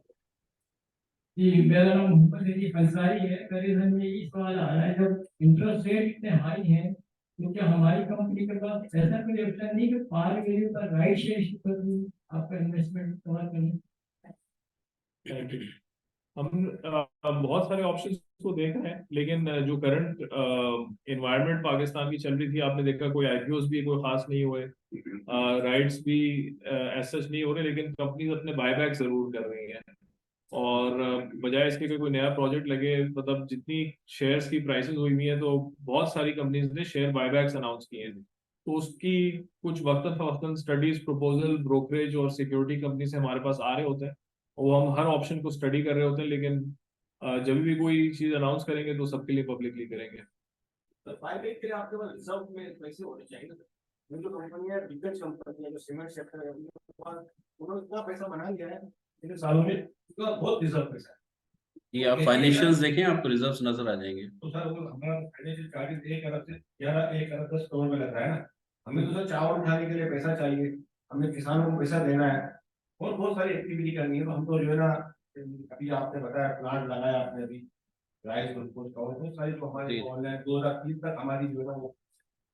जी, मेरा नाम मोहम्मद अली अंसारी है। मेरे मन में ये सवाल आ रहा है, जब इंटरेस्ट रेट इतने हाई हैं तो क्या हमारी कंपनी के पास ऐसा कोई ऑप्शन नहीं कि पार वैल्यू का राइट शेयर पर भी आपका इन्वेस्टमेंट कवर करें? Thank you. हम बहुत सारे ऑप्शंस को देख रहे हैं, लेकिन जो करंट एनवायरनमेंट पाकिस्तान की चल रही थी, आपने देखा कोई आईपीओस भी कोई खास नहीं हुए, राइट्स भी एज सच नहीं हो रहे, लेकिन कंपनीज अपने बायबैक जरूर कर रही हैं। और बजाय इसके कि कोई नया प्रोजेक्ट लगे, मतलब जितनी शेयर्स की प्राइसेस हुई हुई है, तो बहुत सारी कंपनीज ने शेयर बायबैक्स अनाउंस किए हैं। तो उसकी कुछ वक्तन फवक्तन स्टडीज, प्रपोजल, ब्रोकरेज और सिक्योरिटी कंपनी से हमारे पास आ रहे होते हैं, और वो हम हर ऑप्शन को स्टडी कर रहे होते हैं, लेकिन जब भी कोई चीज अनाउंस करेंगे तो सबके लिए पब्लिकली करेंगे। बायबैक के लिए आपके पास रिजर्व में पैसे होने चाहिए ना। ये जो कंपनियां, दिग्गज कंपनियां जो सीमेंट सेक्टर है, उनके पास उन्होंने इतना पैसा बना लिया है इन सालों में, उनका बहुत रिजर्व पैसा है। ये आप फाइनेंशियल्स देखें, आपको रिजर्व्स नजर आ जाएंगे। तो सर वो हमारा फाइनेंशियल चार्जेस 1 अरब से 1 अरब 10 करोड़ में लग रहा है ना। हमें तो सर चावल उठाने के लिए पैसा चाहिए, हमें किसानों को पैसा देना है, और बहुत सारी एक्टिविटी करनी है। तो हम तो जो है ना, अभी आपने बताया प्लांट लगाया आपने अभी राइस ग्लूकोज का, और बहुत सारी जो हमारी ऑनलाइन 2030 तक हमारी जो है ना वो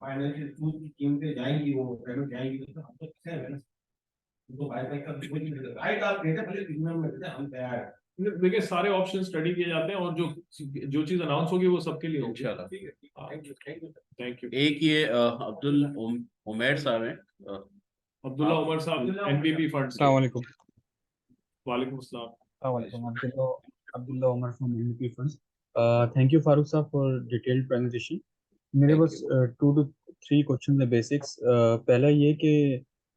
फाइनेंशियल टूल की कीमतें जाएंगी, वो पेमेंट जाएंगी। तो हम तो किसे है ना, उनको बायबैक का कोई नहीं मिलेगा। राइट आप देते भले प्रीमियम में देते, हम तैयार है। देखिए, सारे ऑप्शन स्टडी किए जाते हैं, और जो चीज अनाउंस होगी वो सबके लिए होगी। इंशाल्लाह। ठीक है, thank you, thank you. Thank you. एक ये अब्दुल उमैर साहब हैं, अब्दुल्ला उमर साहब, एनबीपी फंड से। अस्सलाम वालेकुम। वालेकुम अस्सलाम। अस्सलाम वालेकुम। Abdullah Omar from NP Funds. Thank you Farooq sir for detailed presentation. मेरे Thank बस 2 to 3 क्वेश्चन है बेसिक्स। पहला ये कि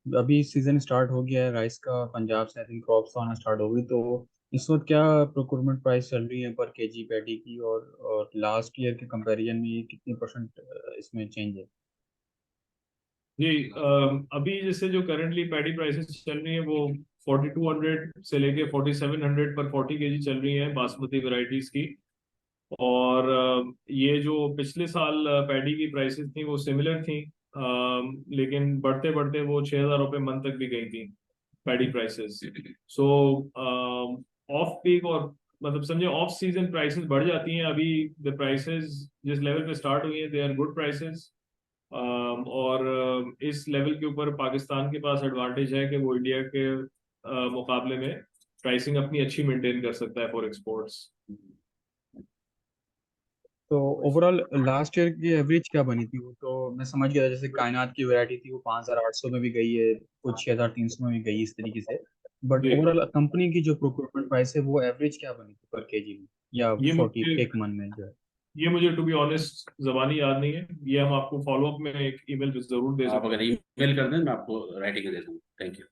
अभी सीजन स्टार्ट हो गया है राइस का, पंजाब से आई थिंक क्रॉप्स आना स्टार्ट हो गई, तो इस वक्त क्या प्रोक्योरमेंट प्राइस चल रही है पर केजी पैडी की, और लास्ट ईयर के कंपैरिजन में ये कितनी परसेंट इसमें चेंज है? जी, अभी जैसे जो करंटली पैडी प्राइसेस चल रही है वो 4200 से लेके 4700 पर 40 केजी चल रही है बासमती वैरायटीज की। और ये जो पिछले साल पैडी की प्राइसेस थी वो सिमिलर थी, लेकिन बढ़ते बढ़ते वो 6000 रुपये मन तक भी गई थी पैडी प्राइसेस। सो ऑफ पीक, और मतलब समझे ऑफ सीजन प्राइसेस बढ़ जाती हैं। अभी द प्राइसेस जिस लेवल पे स्टार्ट हुई है दे आर गुड प्राइसेस, और इस लेवल के ऊपर पाकिस्तान के पास एडवांटेज है कि वो इंडिया के मुकाबले में प्राइसिंग अपनी अच्छी मेंटेन कर सकता है फॉर एक्सपोर्ट्स। तो ओवरऑल लास्ट ईयर की एवरेज क्या बनी थी? वो तो मैं समझ गया, जैसे कायनात की वैरायटी थी वो 5800 में भी गई है, कुछ 6300 में भी गई, इस तरीके से। बट जी, ओवरऑल कंपनी की जो प्रोक्योरमेंट प्राइस है वो एवरेज क्या बनी थी पर केजी में, या ये 40 मुझे एक मन में जो है? ये मुझे टू बी ऑनेस्ट जबानी याद नहीं है। ये हम आपको फॉलो अप में एक ईमेल पे जरूर दे आप सकते अगर हैं। ईमेल कर दें मैं आपको राइटिंग दे दूँ। Thank you.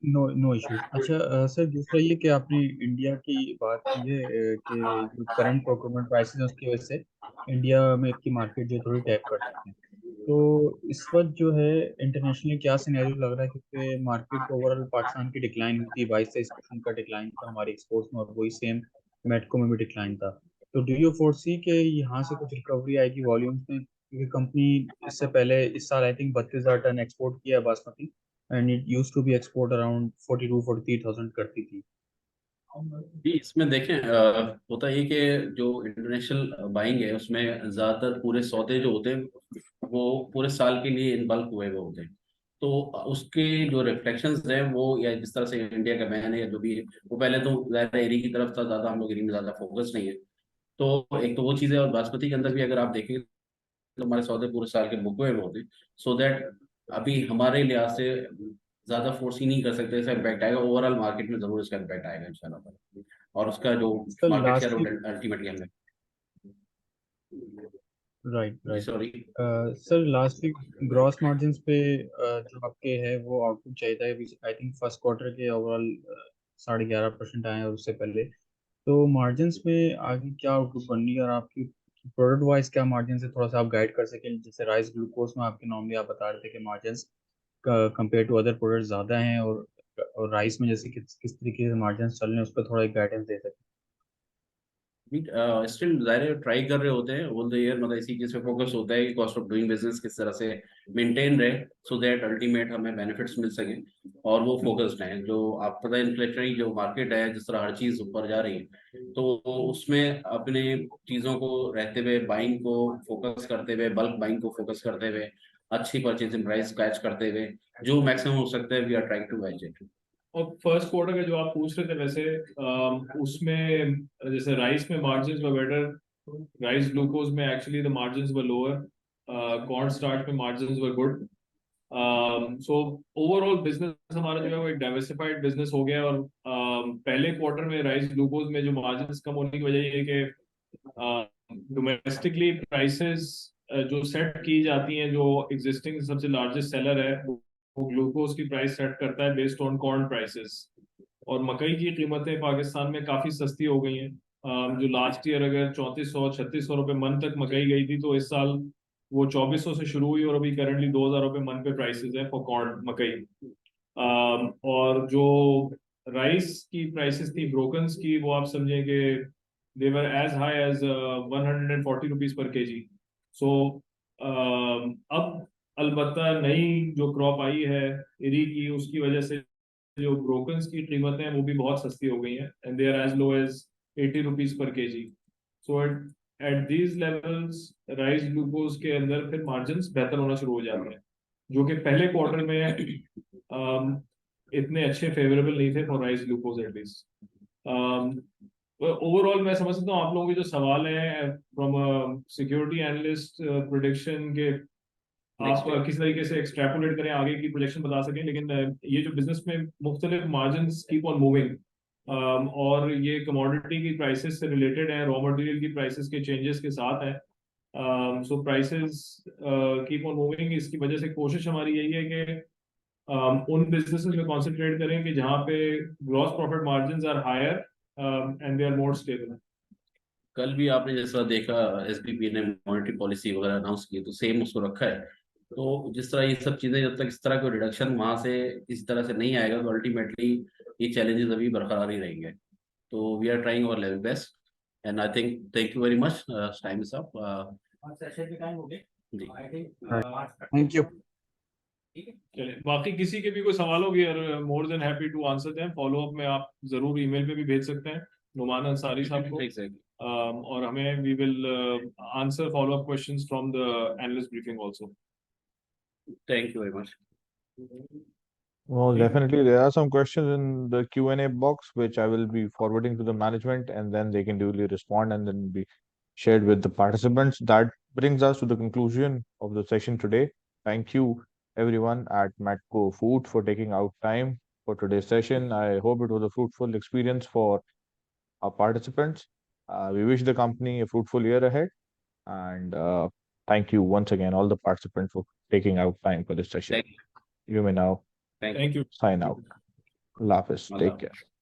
No no issues. अच्छा सर, दूसरा ये कि आपने इंडिया की बात की है, कि जो करंट प्रोक्योरमेंट प्राइसेस है उसकी वजह से इंडिया में की मार्केट जो थोड़ी टैप कर सकते हैं, तो इस वक्त जो है इंटरनेशनली क्या सिनेरियो लग रहा है? क्योंकि मार्केट ओवरऑल पाकिस्तान की डिक्लाइन हुई थी, 22-23% का डिक्लाइन था हमारे एक्सपोर्ट्स में, और वही सेम मेटको में भी डिक्लाइन था। तो डू यू फोरसी कि यहाँ से कुछ रिकवरी आएगी वॉल्यूम्स में? क्योंकि कंपनी इससे पहले इस साल आई थिंक 32,000 टन एक्सपोर्ट किया है basmati, and it used to be export around 42-43,000 करती थी। जी, इसमें देखें होता है कि जो इंटरनेशनल बाइंग है उसमें ज़्यादातर पूरे सौदे जो होते हैं वो पूरे साल के लिए इन बल्क हुए हुए होते हैं। तो उसके जो रिफ्लेक्शंस हैं वो, या जिस तरह से इंडिया का बैन है या जो भी है, वो पहले तो ज़्यादा एरी की तरफ था, ज़्यादा हम लोग एरी में ज़्यादा फोकस नहीं है। तो एक तो वो चीज़ है, और बासमती के अंदर भी अगर आप देखेंगे तो हमारे सौदे पूरे साल के बुके हुए होते हैं। सो दैट अभी हमारे लिहाज से ज़्यादा फोर्स ही नहीं कर सकते इसका इम्पैक्ट आएगा, ओवरऑल मार्केट में ज़रूर इसका इम्पैक्ट आएगा इंशाल्लाह। और उसका जो sir market share lastly, ultimately हमें। राइट जी right. Sorry. Sir lastly gross margins पे जो आपके है वो आउटपुट चाहिए था, आई थिंक फर्स्ट क्वार्टर के ओवरऑल 11.5% आए हैं, और उससे पहले तो मार्जिन्स में आगे क्या आउटपुट बननी है, और आपकी प्रोडक्ट वाइज क्या मार्जिन है, थोड़ा सा आप गाइड कर सकें? जैसे राइस ग्लूकोज में आपके नॉर्मली आप बता रहे थे कि margins compare to other product ज़्यादा हैं, और राइस में जैसे किस किस तरीके से मार्जिन चल रहे हैं उस पर थोड़ा एक गाइडेंस दे सकें। स्टिल ज़ाहिर ट्राई कर रहे होते हैं ऑल द ईयर, मतलब इसी चीज़ पे फोकस होता है कि कॉस्ट ऑफ डूइंग बिजनेस किस तरह से मेंटेन रहे, सो दैट अल्टीमेट हमें बेनिफिट्स मिल सकें, और वो फोकस्ड हैं। जो आप पता है इन्फ्लेशनरी जो मार्केट है, जिस तरह हर चीज़ ऊपर जा रही है, तो उसमें अपने चीज़ों को रहते हुए, बाइंग को फोकस करते हुए, बल्क बाइंग को फोकस करते हुए, अच्छी परचेजिंग प्राइस कैच करते हुए, जो मैक्सिमम हो सकता है we are trying to match it. और फर्स्ट क्वार्टर का जो आप पूछ रहे थे, वैसे उसमें जैसे राइस में margins were better, rice glucose में actually the margins were lower, corn starch में margins were good. So overall business हमारा जो है वो एक डाइवर्सिफाइड बिजनेस हो गया। और पहले क्वार्टर में राइस ग्लूकोज में जो मार्जिन्स कम होने की वजह ये है कि डोमेस्टिकली प्राइसेस जो सेट की जाती हैं, जो एग्जिस्टिंग सबसे लार्जेस्ट सेलर है वो ग्लूकोज की प्राइस सेट करता है बेस्ड ऑन कॉर्न प्राइसेस। और मकई की कीमतें पाकिस्तान में काफी सस्ती हो गई हैं। जो लास्ट ईयर अगर 3400-3600 रुपए मन तक मकई गई थी, तो इस साल वो 2400 से शुरू हुई और अभी करंटली 2000 रुपए मन पे प्राइसेस है फॉर कॉर्न मकई। और जो राइस की प्राइसेस थी ब्रोकन्स की, वो आप समझें कि they were as high as 140 rupees per kg. सो अब अलबत्ता नई जो क्रॉप आई है इरी की, उसकी वजह से जो ब्रोकन्स की कीमतें हैं वो भी बहुत सस्ती हो गई हैं, and they are as low as 80 rupees per kg. So at these levels rice glucose के अंदर फिर मार्जिन्स बेहतर होना शुरू हो जाते हैं, जो कि पहले क्वार्टर में इतने अच्छे फेवरेबल नहीं थे for rice glucose at least. Overall मैं समझ सकता हूँ आप लोगों के जो सवाल है फ्रॉम सिक्योरिटी एनालिस्ट प्रोडिक्शन के, आप किस तरीके से एक्सट्रैपोलेट करें, आगे की प्रोजेक्शन बता सकें। लेकिन ये जो बिजनेस में मुख्तलिफ मार्जिन्स कीप ऑन मूविंग, और ये कमोडिटी की प्राइसेस से रिलेटेड है, रॉ मटेरियल की प्राइसेस के चेंजेस के साथ है। सो प्राइसेस कीप ऑन मूविंग। इसकी वजह से कोशिश हमारी यही है कि उन बिजनेसेस में कॉन्सेंट्रेट करें कि जहाँ पे gross profit margins are higher and they are more stable. कल भी आपने जैसा देखा एसबीपी ने मॉनेटरी पॉलिसी वगैरह अनाउंस की, तो सेम उसको रखा है। तो जिस तरह ये सब चीजें, जब तक इस तरह का रिडक्शन वहां से इस तरह से नहीं आएगा, तो अल्टीमेटली ये चैलेंजेस अभी बरकरार ही रहेंगे। तो we are trying our level best, and I think thank you very much, time is up जी। Thank you. चलिए, बाकी किसी के भी कोई सवाल हो, we are more than happy to answer them. Follow up में आप जरूर ईमेल पे भी भेज सकते हैं नुमान अंसारी साहब को, और हमें we will answer follow up questions from the analyst briefing also. Thank you very much. Well, definitely there are some questions in the Q&A box which I will be forwarding to the management, and then they can duly respond and then be shared with the participants. That brings us to the conclusion of the session today. Thank you everyone at Matco Food for taking out time for today's session. I hope it was a fruitful experience for our participants. We wish the company a fruitful year ahead, and thank you once again all the participants for taking out time for this session. Thank You may now Thank you. sign out. Allah Hafiz. Allah Take Hafiz. care.